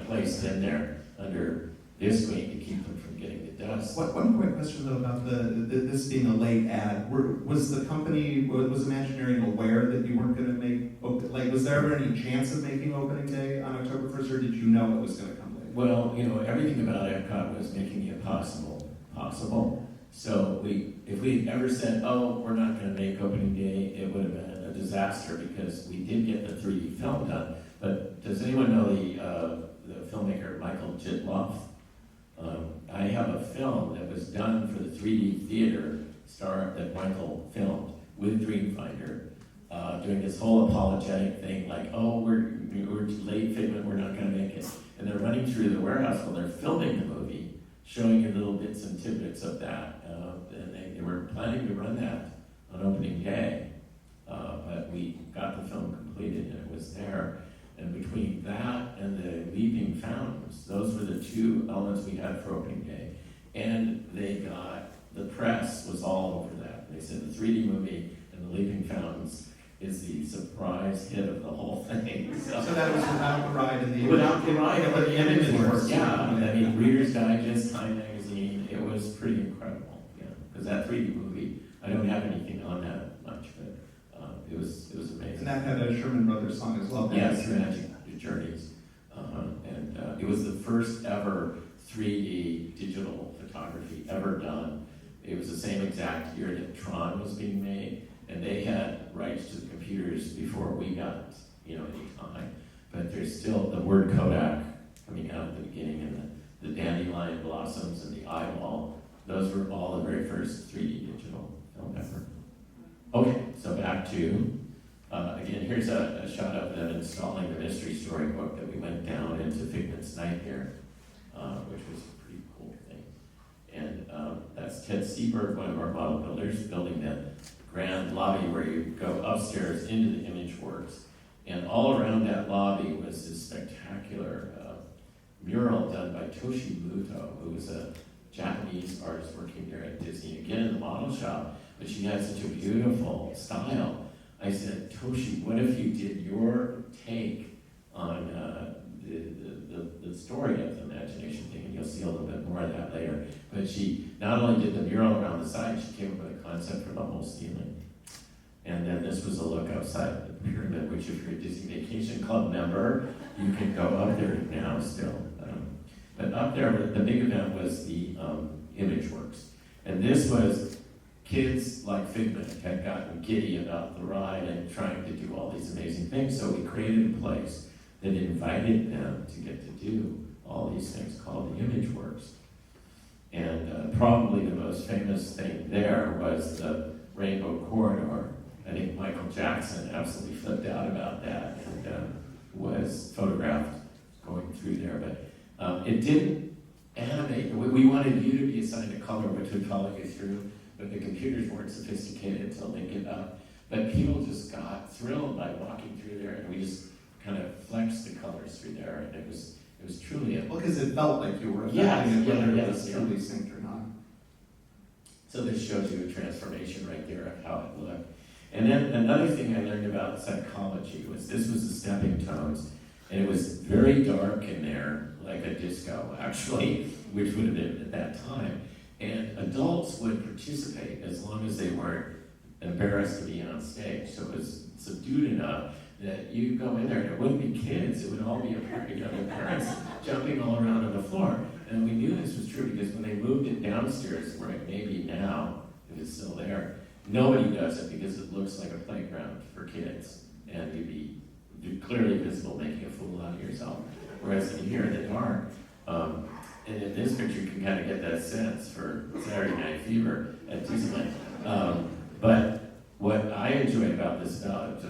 placed in there under this screen to keep them from getting the dust. One quick question though about this being a late ad. Was the company, was Imagineering aware that you weren't going to make, was there ever any chance of making opening day on October 1st, or did you know it was going to come late? Well, everything about Epcot was making it possible. So if we had ever said, oh, we're not going to make opening day, it would have been a disaster, because we did get the 3D film done. But does anyone know the filmmaker Michael Jitloff? I have a film that was done for the 3D theater star that Michael filmed, with Dreamfinder, doing this whole apologetic thing like, oh, we're too late, Figment, we're not going to make it. And they're running through the warehouse while they're filming the movie, showing you little bits and tidbits of that. And they were planning to run that on opening day, but we got the film completed and it was there. And between that and the Leaping Fountains, those were the two elements we had for opening day. And the press was all over that. They said the 3D movie and the Leaping Fountains is the surprise hit of the whole thing. So that was without the ride and the Without the ride and the image work, yeah. Yeah. I mean, Reader's Digest, Time Magazine, it was pretty incredible, yeah. Because that 3D movie, I don't have anything on that much, but it was amazing. And that had a Sherman Brothers song as well. Yes, Magic Journeys. And it was the first ever 3D digital photography ever done. It was the same exact year that Tron was being made, and they had rights to the computers before we got, any time. But there's still the word Kodak coming out at the beginning, and the dandelion blossoms and the eyeball. Those were all the very first 3D digital film ever. Okay, so back to, again, here's a shot of them installing the mystery storybook that we went down into Figment's night here, which was a pretty cool thing. And that's Ted Seberg, one of our model builders, building the grand lobby where you go upstairs into the image works. And all around that lobby was this spectacular mural done by Toshi Muto, who was a Japanese artist working there at Disney, again in the model shop. But she had such a beautiful style. I said, Toshi, what if you did your take on the story of the imagination thing? And you'll see a little bit more of that later. But she not only did the mural around the side, she came up with a concept for the whole ceiling. And then this was a look outside the pyramid, which if you're a Disney Vacation Club member, you can go up there now still. But up there, the big event was the Image Works. And this was kids like Figment had gotten giddy about the ride and trying to do all these amazing things. So we created a place that invited them to get to do all these things called the Image Works. And probably the most famous thing there was the Rainbow Corridor. I think Michael Jackson absolutely flipped out about that and was photographed going through there. But it didn't animate. We wanted you to be assigned a color which would follow you through, but the computers weren't sophisticated until they get up. But people just got thrilled by walking through there, and we just kind of flexed the colors through there, and it was truly a... Well, because it felt like you were affecting Yes, it, whether yeah, it was yeah. truly synced or not. So this shows you a transformation right there of how it looked. And then another thing I learned about psychology was this was the stepping tones, and it was very dark in there, like a disco actually, which would have been at that time. And adults would participate as long as they weren't embarrassed to be on stage. So it was subdued enough that you go in there and it wouldn't be kids, it would all be the parents jumping all around on the floor. And we knew this was true because when they moved it downstairs, where it may be now, if it's still there, nobody does it because it looks like a playground for kids. And you'd clearly visible making a fool out of yourself. Whereas in here in the dark, and in this picture, you can kind of get that sense for Saturday Night Fever at Disneyland. But what I enjoyed about this, about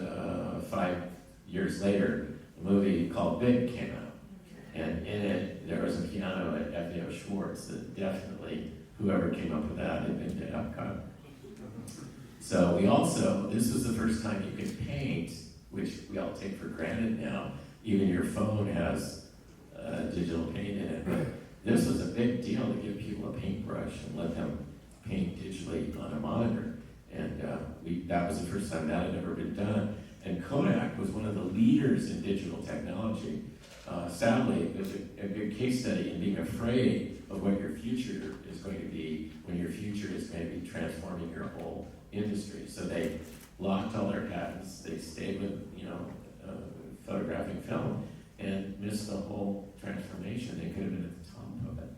5 years later, a movie called Big came out. And in it, there was a piano at F.A.O. Schwartz that definitely, whoever came up with that had been to Epcot. So this was the first time you could paint, which we all take for granted now. Even your phone has digital paint in it. But this was a big deal to give people a paintbrush and let them paint digitally on a monitor. And that was the first time that had ever been done. And Kodak was one of the leaders in digital technology. Sadly, it was a good case study in being afraid of what your future is going to be when your future is going to be transforming your whole industry. So they locked all their patents. They stayed with, photographing film and missed the whole transformation. They could have been at the top of it.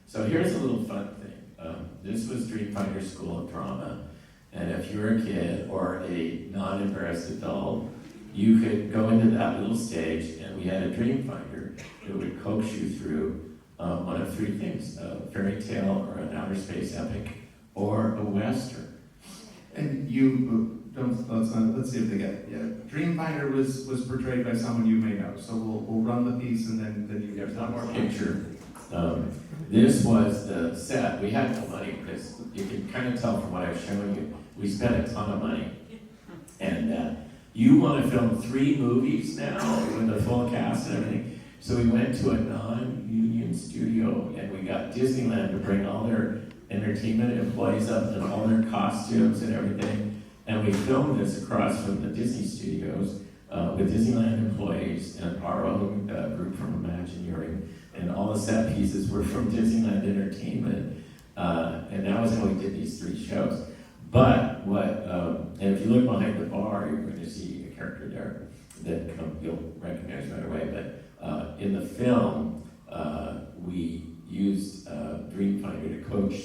So here's a little fun thing. This was Dreamfinder School of Drama. And if you were a kid or a non-embarrassed adult, you could go into that little stage, and we had a Dreamfinder that would coax you through one of three things: a fairy tale or an outer space epic or a western. And you let's see if they get it. Yeah. Dreamfinder was portrayed by someone you may know. So we'll run the piece and then you get one more picture. This was the set. We had no money because you can kind of tell from what I've shown you. We spent a ton of money. And you want to film 3 movies now with the full cast and everything. So we went to a non-union studio and we got Disneyland to bring all their entertainment employees up and all their costumes and everything. And we filmed this across from the Disney studios with Disneyland employees and our own group from Imagineering. And all the set pieces were from Disneyland Entertainment. And that was how we did these 3 shows. But and if you look behind the bar, you're going to see a character there that you'll recognize right away. But in the film, we used Dreamfinder to coach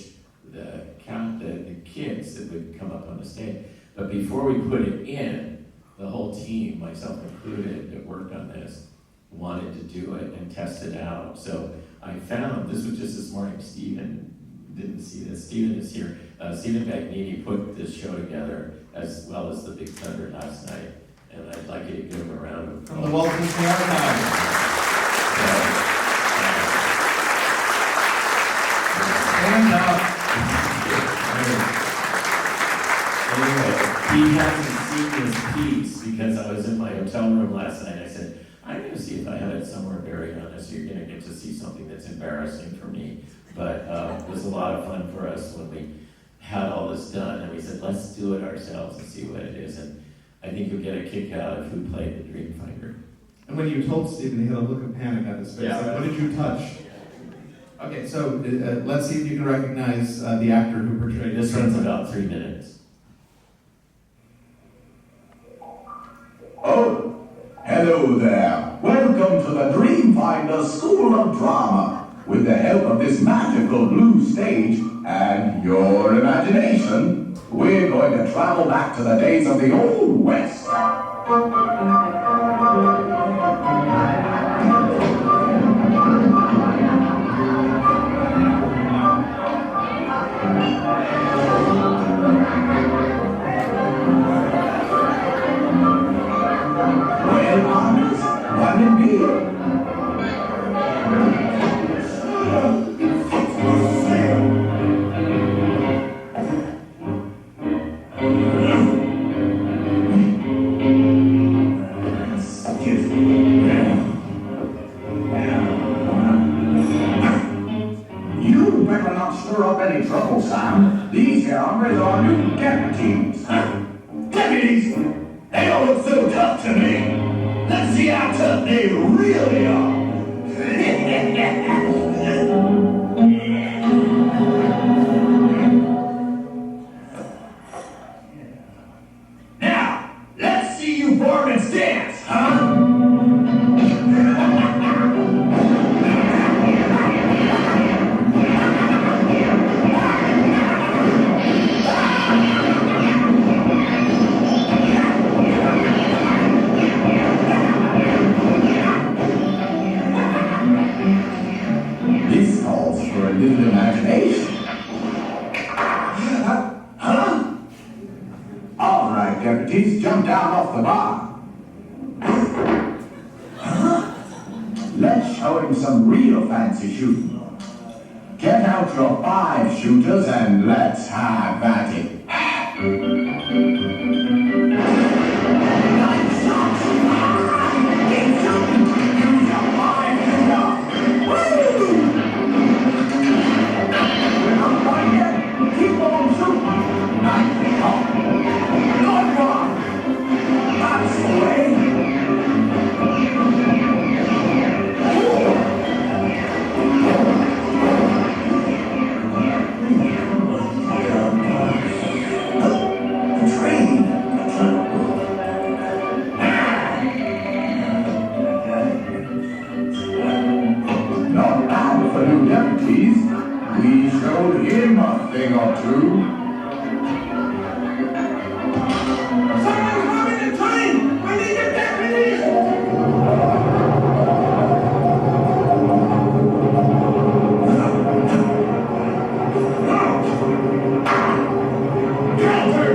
the kids that would come up on the stage. But before we put it in, the whole team, myself included, that worked on this, wanted to do it and test it out. So I found, this was just this morning, Stephen didn't see this. Stephen is here. Stephen Bagnini put this show together as well as the Big Thunder last night. And I'd like you to give him a round of applause. From the Walt Disney Archive. Stand up. Anyway, he hasn't seen this piece because I was in my hotel room last night. I said, I'm going to see if I have it somewhere buried on this. So you're going to get to see something that's embarrassing for me. But it was a lot of fun for us when we had all this done. And we said, let's do it ourselves and see what it is. And I think you'll get a kick out of who played the Dreamfinder. And when you told Stephen, he had a look of panic on his face. Yeah, like, what did you touch? Okay, so let's see if you can recognize the actor who portrayed This runs about 3 minutes. Oh, hello there. Welcome to the Dreamfinder School of Drama. With the help of this magical blue stage and your imagination, we're going to travel back to the days of the Old West. Well, honest, what it be? You better not stir up any trouble, Sam. These here hombres are new deputies. Deputies? They don't look so tough to me. Let's see how tough they really are. Now, let's see you varmints dance, huh? This calls for a little imagination. Huh? All right, deputies, jump down off the bar. Huh? Let's show him some real fancy shooting. Get out your 5 shooters and let's have at it. Nice shots! Keep shooting! Use your 5 shooter! Woo! We're not quite yet. Keep on shooting. Nice shot. Good one. That's the way. The train. Not bad for new deputies. We showed him a thing or two. Someone's robbing the train! We need the deputies! Counter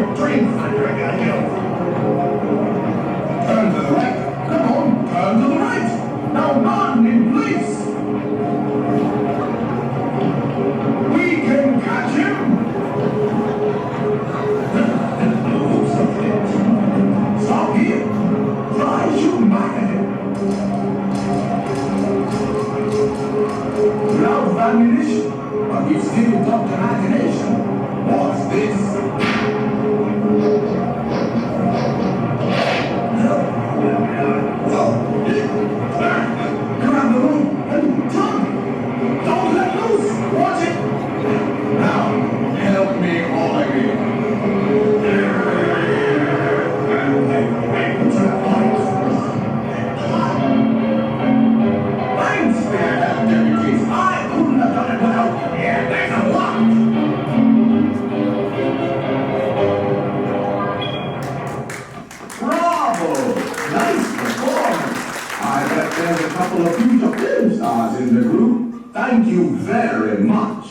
couple of future film stars in the group. Thank you very much.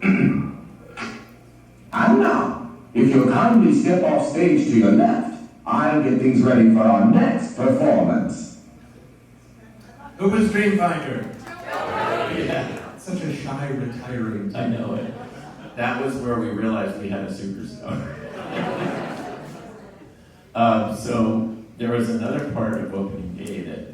And now, if you'll kindly step off stage to your left, I'll get things ready for our next performance. Who was Dreamfinder? Yeah. Such a shy retiring. I know it. That was where we realized we had a superstar. So there was another part of opening day that,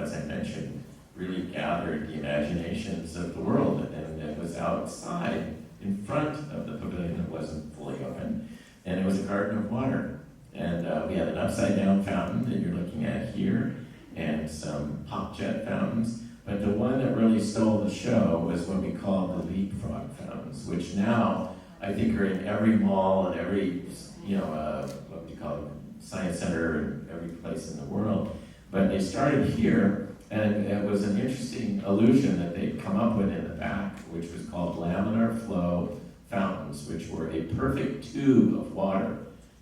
as I mentioned, really gathered the imaginations of the world, and it was outside in front of the pavilion that wasn't fully open, and it was a garden of water. And we had an upside-down fountain that you're looking at here, and some pop jet fountains. But the one that really stole the show was what we call the LeapFrog fountains, which now I think are in every mall and every, what do you call it, science center and every place in the world. But they started here, and it was an interesting illusion that they'd come up with in the back, which was called laminar flow fountains, which were a perfect tube of water.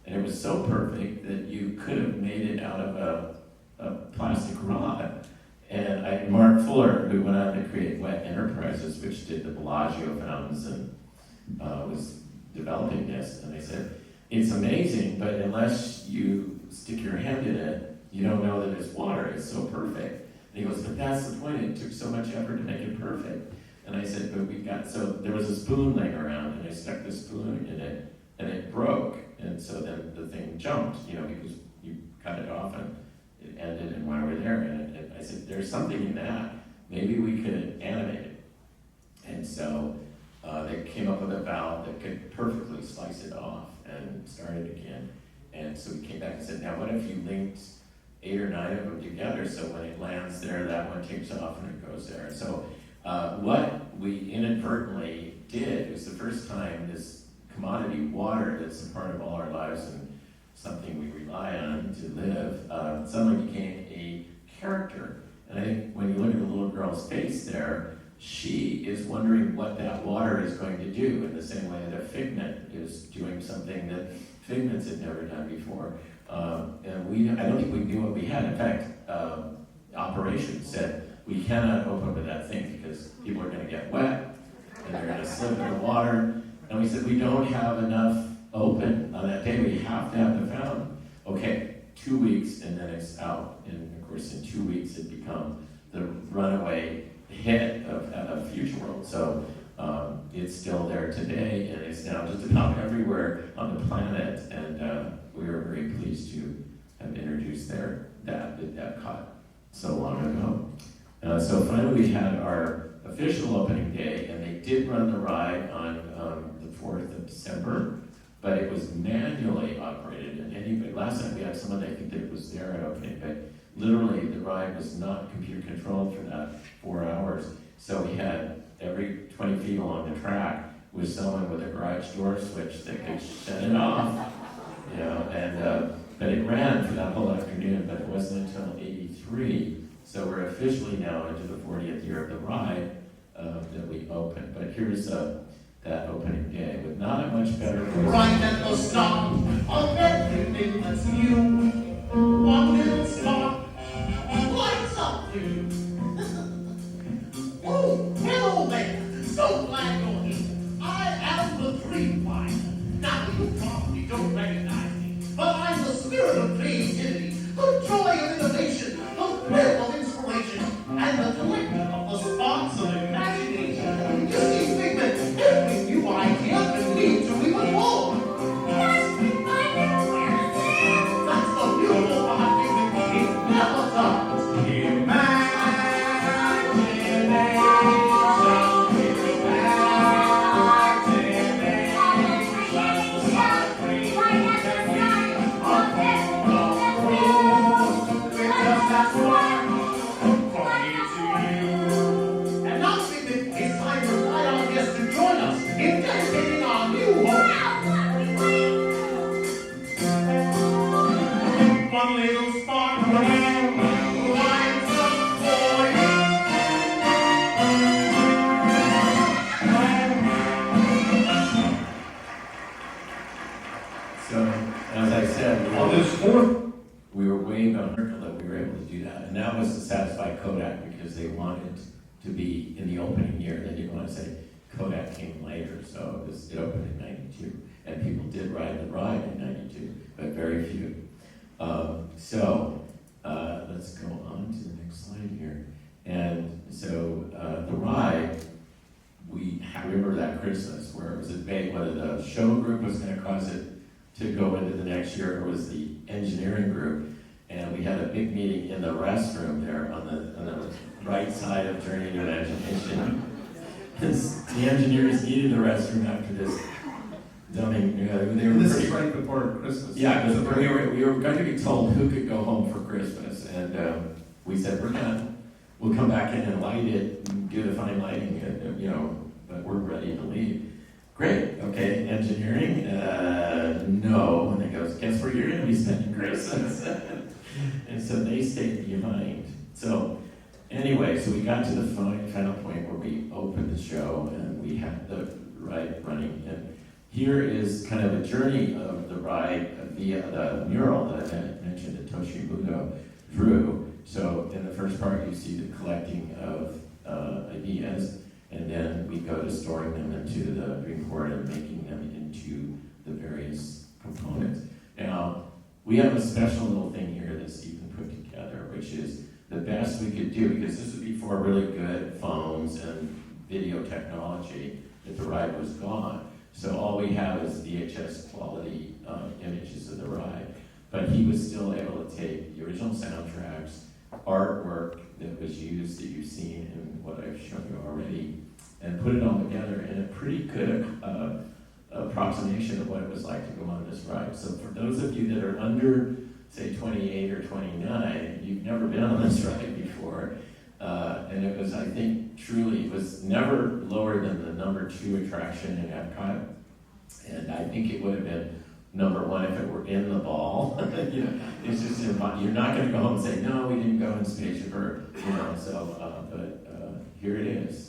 And it was so perfect that you could have made it out of a plastic rod. And Mark Fuller, who went on to create Wet Enterprises, which did the Bellagio fountains and was developing this, and they said, it's amazing, but unless you stick your hand in it, you don't know that it's water. It's so perfect. And he goes, but that's the point. It took so much effort to make it perfect. And I said, but so there was a spoon laying around, and I stuck the spoon in it, and it broke. And so then the thing jumped, because you cut it off and it ended, and while we're there, and I said, there's something in that. Maybe we could animate it. And so they came up with a valve that could perfectly slice it off and start it again. And so we came back and said, now what if you linked 8 or 9 of them together, so when it lands there, that one takes off and it goes there. So what we inadvertently did was the first time this commodity water that's a part of all our lives and something we rely on to live, suddenly became a character. And I think when you look at the little girl's face there, she is wondering what that water is going to do in the same way that a Figment is doing something that Figments had never done before. And I don't think we knew what we had. In fact, operations said, we cannot open with that thing because people are going to get wet and they're going to slip in the water. And we said, we don't have enough open on that day. We have to have the fountain. Okay, 2 weeks and then it's out. And of course, in 2 weeks, it become the runaway hit of Future World. So it's still there today, and it's now just about everywhere on the planet. And we were very pleased to have introduced that caught so long ago. So finally, we had our official opening day, and they did run the ride on the 4th of December, but it was manually operated. And anyway, last time we had someone that think that it was there at opening, but literally the ride was not computer controlled for that 4 hours. So we had every 20 feet along the track was someone with a garage door switch that could shut it off. But it ran for that whole afternoon, but it wasn't until '83. So we're officially now into the 40th year of the ride that we opened. But here's that opening day with not a much better Right at the start of everything that's new, one little spark lights up you. Oh, hello there, so glad you're here. I am the Dreamfinder. Now you probably don't recognize me, but I'm the spirit of creativity, the joy of innovation, the thrill of inspiration, and the collector of the sparks of imagination. You see, Figment, every new idea can lead to even more. That's the beautiful part, Figment. It never stops. And now, Figment, it's time to invite our guests to join us in dedicating our new home. One little spark lights up for you. So, as I said, On this 4th we were way beyond that we were able to do that. And that was to satisfy Kodak, because because they wanted to be in the opening year. They didn't want to say Kodak came later, so it opened in 92. And people did ride the ride in 92, but very few. Let's go on to the next slide here. And so the ride, I remember that Christmas where it was a debate whether the show group was going to cause it to go into the next year or was the engineering group. And we had a big meeting in the restroom there on the right side of Journey to Imagination. The engineers needed the restroom after this dumbing. This is right before Christmas. Yeah, because we were going to be told who could go home for Christmas, and we said we're done. We'll come back in and light it, and do the fine lighting, but we're ready to leave. Great, okay, engineering, no. And they goes, guess where you're going to be spending Christmas? And so they stayed behind. So anyway, so we got to the final point where we opened the show, and we had the ride running. And here is kind of a journey of the ride via the mural that I mentioned that Toshibudo drew. So in the first part, you see the collecting of ideas, and then we go to storing them into the dream board and making them into the various components. Now, we have a special little thing here that Stephen put together, which is the best we could do, because this was before really good phones and video technology, that the ride was gone. So all we have is VHS quality images of the ride. But he was still able to take the original soundtracks, artwork that was used that you've seen in what I've shown you already, and put it all together in a pretty good approximation of what it was like to go on this ride. So for those of you that are under, say, 28 or 29, you've never been on this ride before, and it was, I think, truly, it was never lower than the #2 attraction in Epcot, and I think it would have been #1 if it were in the ball. It's just, you're not going to go home and say, no, we didn't go in Spaceship, or, but here it is.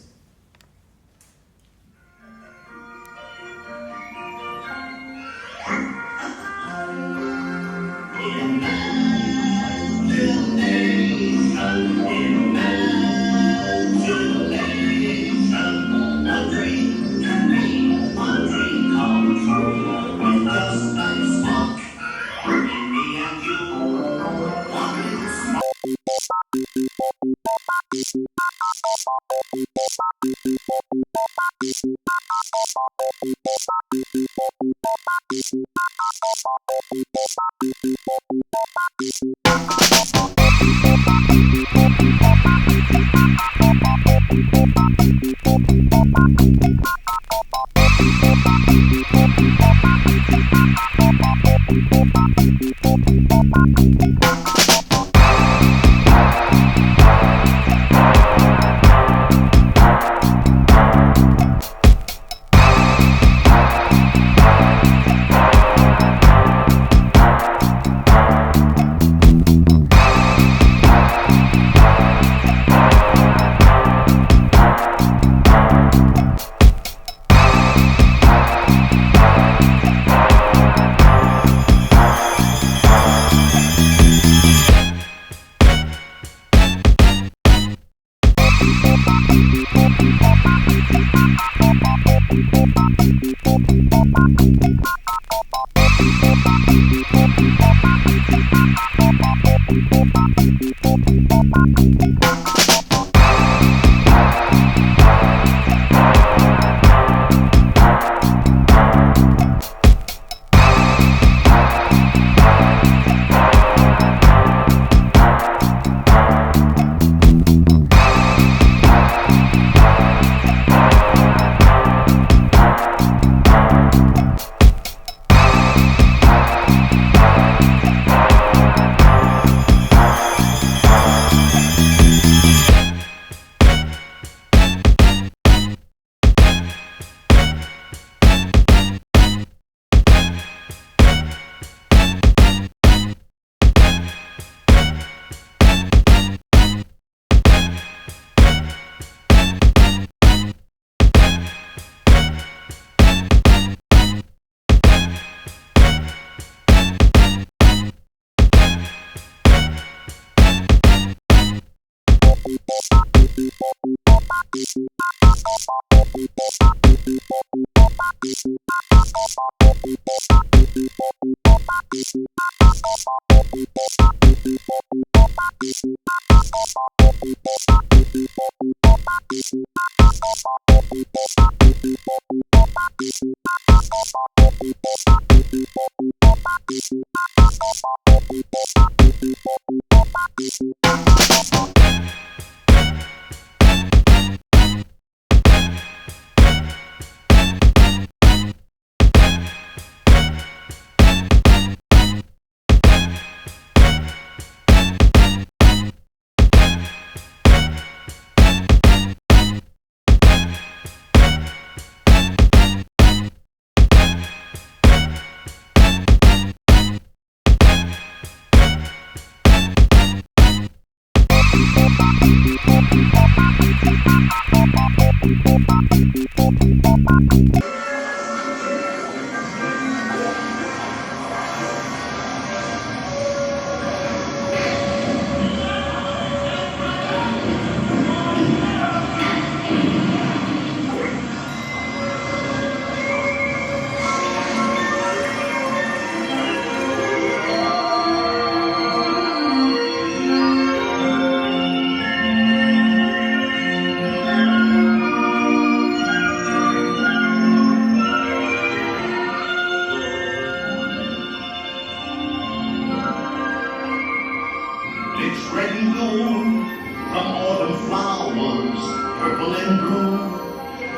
It's red and gold from autumn flowers, purple and blue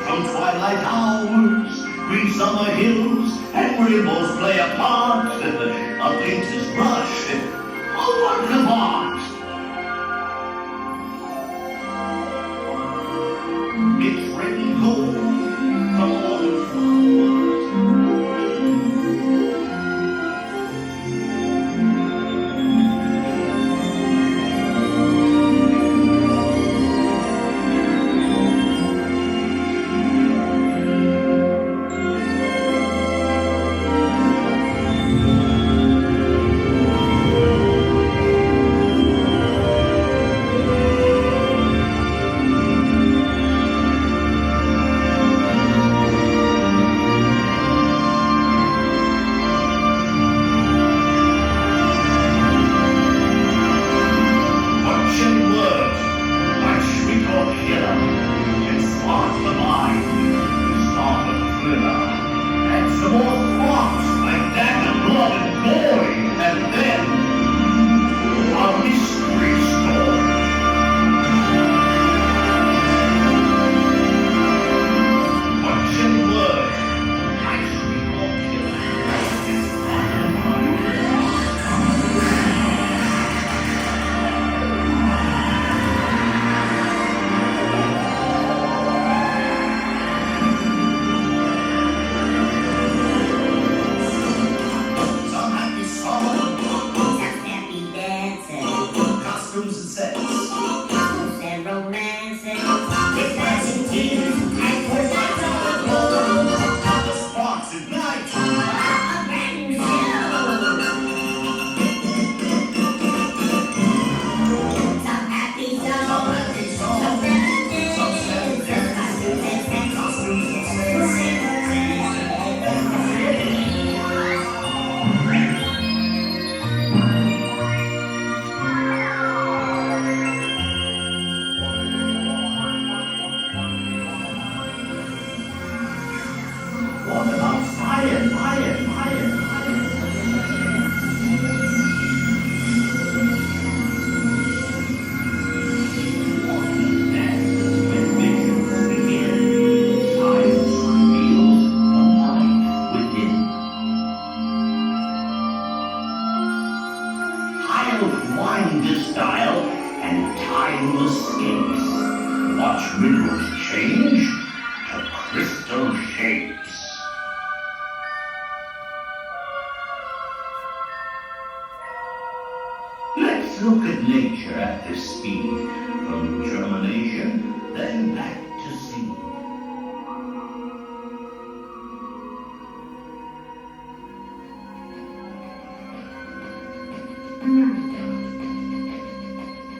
from twilight hours, green summer hills and rainbows play a part. A painter's brush, a work of art. It's red and gold from autumn flowers.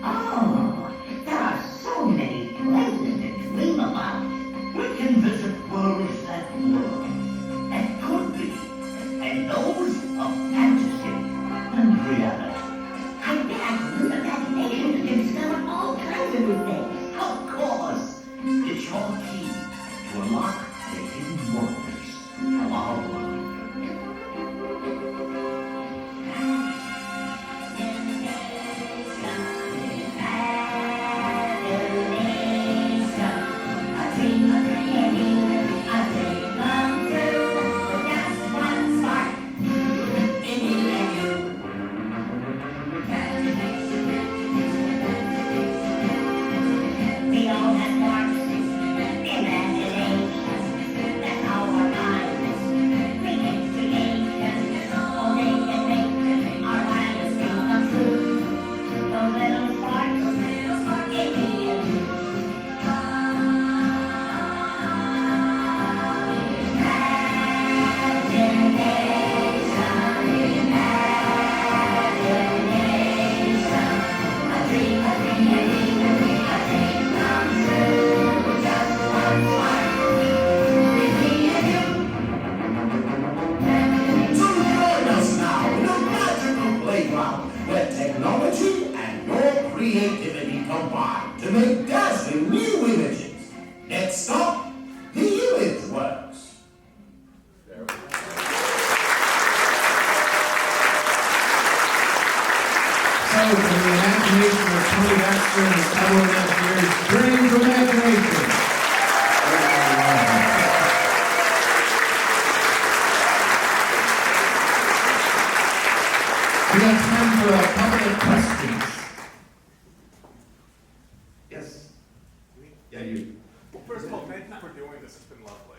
Oh, there are so many pleasant and creativity combined to make dazzling new images. Next up, the image works. So, from the imagination of Tony Baxter and his fellow engineers, journey into imagination. We have time for a couple of questions. Yes? Yeah, you. Well, first of all, thank you for doing this. It's been lovely.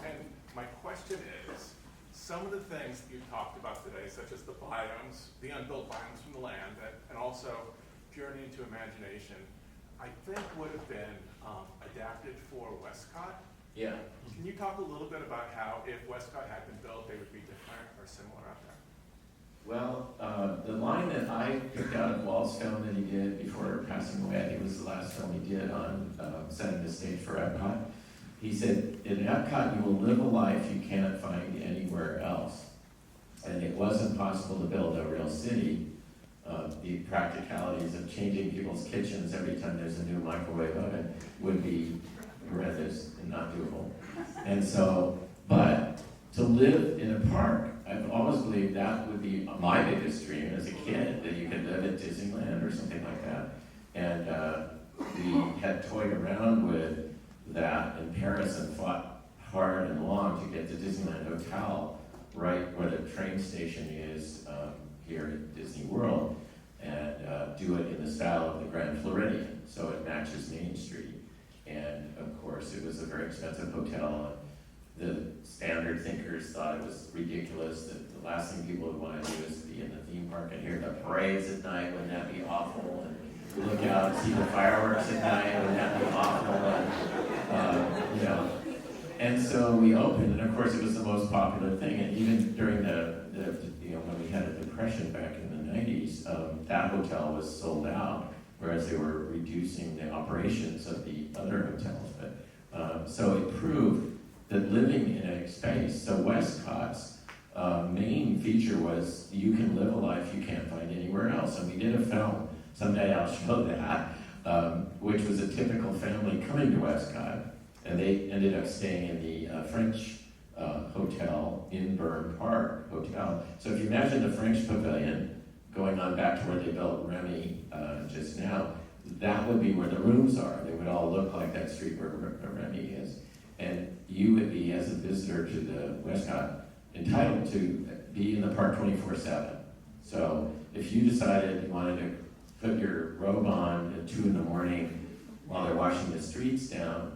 And my question is, some of the things that you talked about today, such as the biomes, the unbuilt biomes from the land, and also journey into imagination, I think would have been adapted for Westcott. Yeah. Can you talk a little bit about how, if Westcott had been built, they would be different or similar out there? Well, the line that I picked out of Wall's film that he did before passing away, I think it was the last film he did on setting the stage for Epcot. He said, in Epcot, you will live a life you can't find anywhere else. And it wasn't possible to build a real city. The practicalities of changing people's kitchens every time there's a new microwave oven would be horrendous and not doable. And so, but to live in a park, I've always believed that would be my biggest dream as a kid, that you could live at Disneyland or something like that. And we had toyed around with that in Paris and fought hard and long to get the Disneyland Hotel right where the train station is here at Disney World, and do it in the style of the Grand Floridian, so it matches Main Street. And of course, it was a very expensive hotel. The standard thinkers thought it was ridiculous, that the last thing people would want to do is be in the theme park and hear the parades at night. Wouldn't that be awful? And look out and see the fireworks at night. Wouldn't that be awful? And, you know. And so we opened, and of course it was the most popular thing. And even during the when we had a depression back in the 90s, that hotel was sold out, whereas they were reducing the operations of the other hotels. But so it proved that living in a space, so Westcott's main feature was you can live a life you can't find anywhere else. And we did a film, someday I'll show that, which was a typical family coming to Westcott, and they ended up staying in the French hotel in Byrne Park Hotel. So if you imagine the French pavilion going on back to where they built Remy just now, that would be where the rooms are. They would all look like that street where Remy is. And you would be, as a visitor to the Westcott, entitled to be in the park 24/7. So if you decided you wanted to put your robe on at 2 in the morning while they're washing the streets down,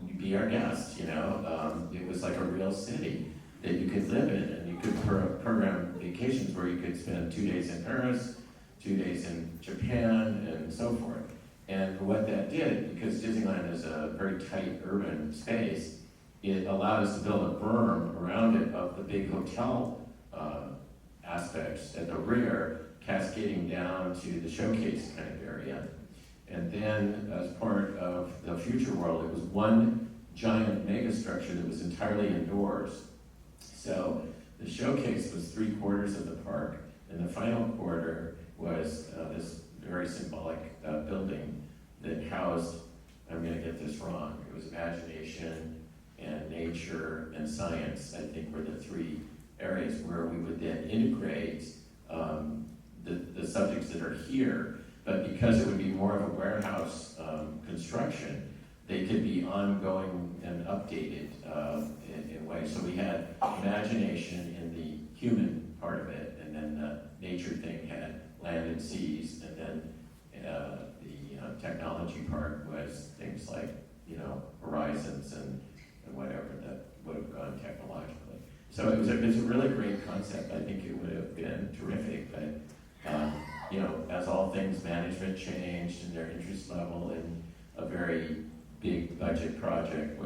you'd be our guest, you know. It was like a real city that you could live in, and you could program vacations where you could spend 2 days in Paris, 2 days in Japan, and so forth. And what that did, because Disneyland is a very tight urban space, it allowed us to build a berm around it of the big hotel aspects at the rear, cascading down to the showcase kind of area. And then, as part of the future world, it was one giant mega structure that was entirely indoors. So the showcase was 3/4 of the park, and the final quarter was this very symbolic building that housed, I'm going to get this wrong, it was imagination and nature and science, I think, were the three areas where we would then integrate the subjects that are here. But because it would be more of a warehouse construction, they could be ongoing and updated in ways. So we had imagination in the human part of it, and then the nature thing had land and seas, and then the technology part was things like, you know, horizons and whatever that would have gone technologically. So it was a really great concept. I think it would have been terrific, but you know, as all things, management changed and their interest level in a very big budget project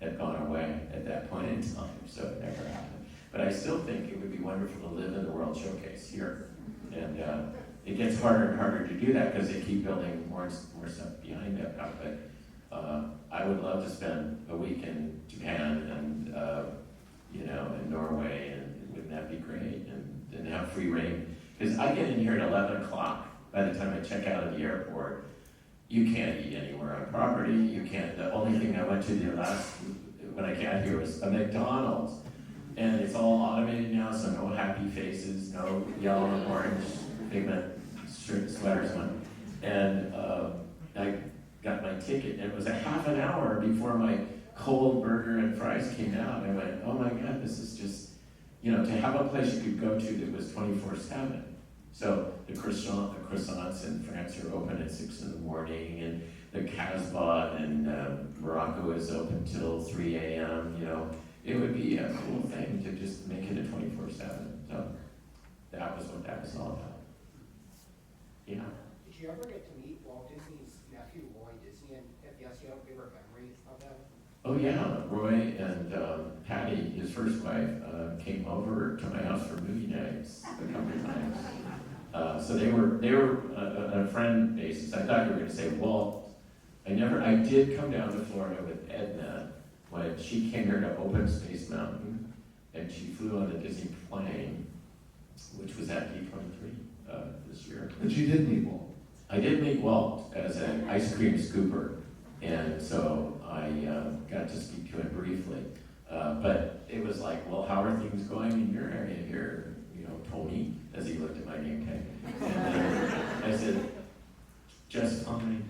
had gone away at that point in time, so it never happened. But I still think it would be wonderful to live in the World Showcase here. And it gets harder and harder to do that because they keep building more stuff behind it. But I would love to spend a week in Japan and, you know, in Norway, and wouldn't that be great? And have free reign. Because I get in here at 11 o'clock by the time I check out of the airport, you can't eat anywhere on property. You can't. The only thing I went to the last when I got here was a McDonald's, and it's all automated now, so no happy faces, no yellow and orange Figment sweaters on, and I got my ticket, and it was a half an hour before my cold burger and fries came out. I went, oh my God, this is just, to have a place you could go to that was 24/7. So the croissants in France are open at 6 in the morning, and the Casbah in Morocco is open till 3 a.m. It would be a cool thing to just make it a 24/7. So that was what that was all about. Yeah. Did you ever get to meet Walt Disney's nephew, Roy Disney, and if yes, you have a favorite memory of that? Oh yeah, Roy and Patty, his first wife, came over to my house for movie nights a couple of times. So they were on a friend basis. I thought you were going to say Walt. I did come down to Florida with Edna when she came here to open Space Mountain, and she flew on the Disney plane, which was at D23 this year. But you did meet Walt. I did meet Walt as an ice cream scooper, and so I got to speak to him briefly. But it was like, well, how are things going in your area here? Tony, as he looked at my name tag. And I said, just fine.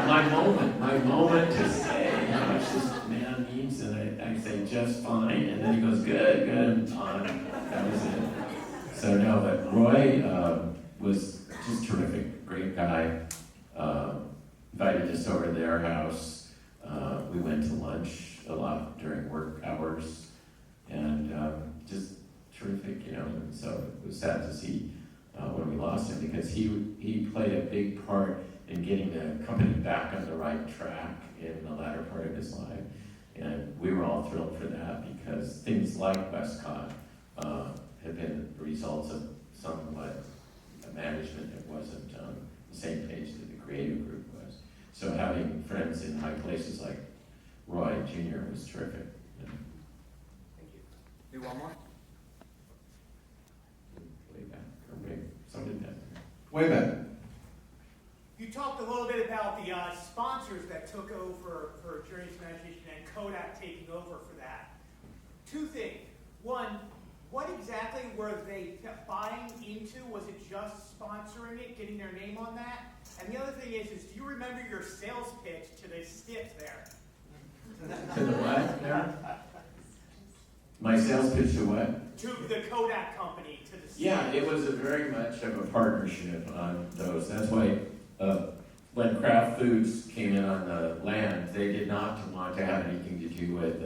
My moment to say how much this man means, and I say, just fine. And then he goes, good, and on. That was it. So no, but Roy was just terrific, great guy. Invited us over to their house. We went to lunch a lot during work hours, and just terrific, and so it was sad to see when we lost him, because he played a big part in getting the company back on the right track in the latter part of his life, and we were all thrilled for that, because things like Westcott have been results of somewhat a management that wasn't on the same page that the creative group was. So having friends in high places like Roy Jr. was terrific. Thank you. Do one more? Way back, or way, somebody back. Way back. You talked a little bit about the sponsors that took over for Journey's Imagination and Kodak taking over for that. Two things. One, what exactly were they buying into? Was it just sponsoring it, getting their name on that? And the other thing is do you remember your sales pitch to the stick there? To the what there? My sales pitch to what? To the Kodak company, to the stick. Yeah, it was very much of a partnership on those. That's why when Kraft Foods came in on the land, they did not want to have anything to do with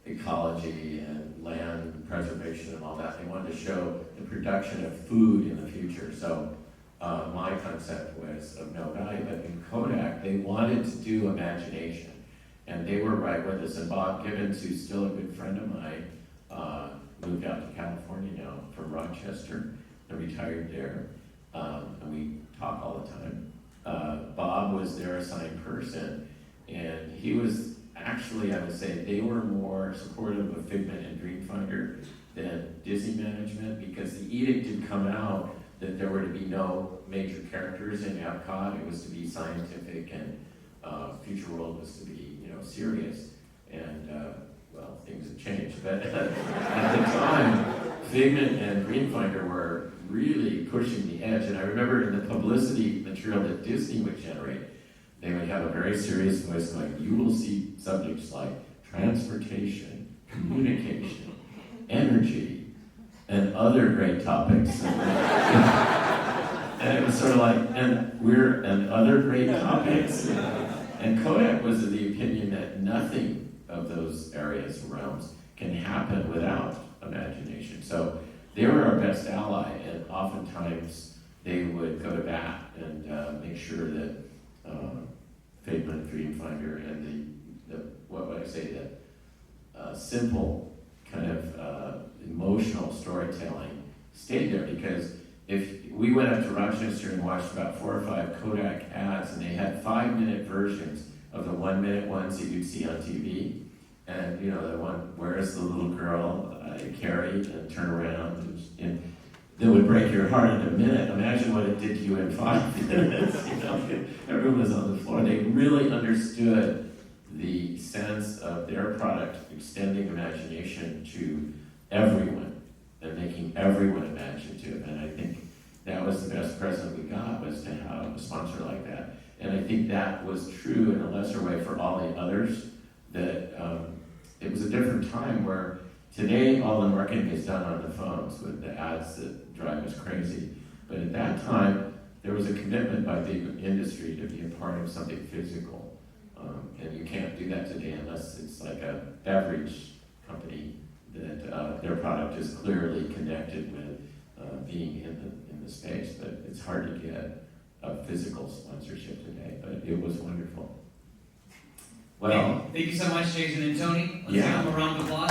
ecology and land preservation and all that. They wanted to show the production of food in the future. So my concept was of no value, but in Kodak, they wanted to do imagination. And they were right with us. And Bob Gibbons, who's still a good friend of mine, moved out to California now from Rochester and retired there. And we talk all the time. Bob was their assigned person, and he was actually, I would say, they were more supportive of Figment and Dreamfinder than Disney management, because the edict did come out that there were to be no major characters in Epcot. It was to be scientific, and Future World was to be, serious. And well, things have changed, but at the time, Figment and Dreamfinder were really pushing the edge. And I remember in the publicity material that Disney would generate, they would have a very serious voice going, you will see subjects like transportation, communication, energy, and other great topics. And it was sort of like, and other great topics. And Kodak was of the opinion that nothing of those areas, realms, can happen without imagination. So they were our best ally, and oftentimes they would go to bat and make sure that Figment, Dreamfinder, and what would I say, the simple kind of emotional storytelling stayed there, because if we went up to Rochester and watched about 4 or 5 Kodak ads, and they had 5-minute versions of the 1-minute ones that you'd see on TV, and the one, where's the little girl I carried, and turn around, and that would break your heart in a minute. Imagine what it did to you in 5 minutes. Everyone was on the floor. They really understood the sense of their product extending imagination to everyone and making everyone imaginative. And I think that was the best present we got, was to have a sponsor like that. And I think that was true in a lesser way for all the others, that it was a different time where today all the marketing is done on the phones with the ads that drive us crazy. But at that time, there was a commitment by the industry to be a part of something physical. And you can't do that today unless it's like a beverage company that their product is clearly connected with being in the space. But it's hard to get a physical sponsorship today, but it was wonderful. Well, Thank you so much, Jason and Tony. Let's give them a round of applause.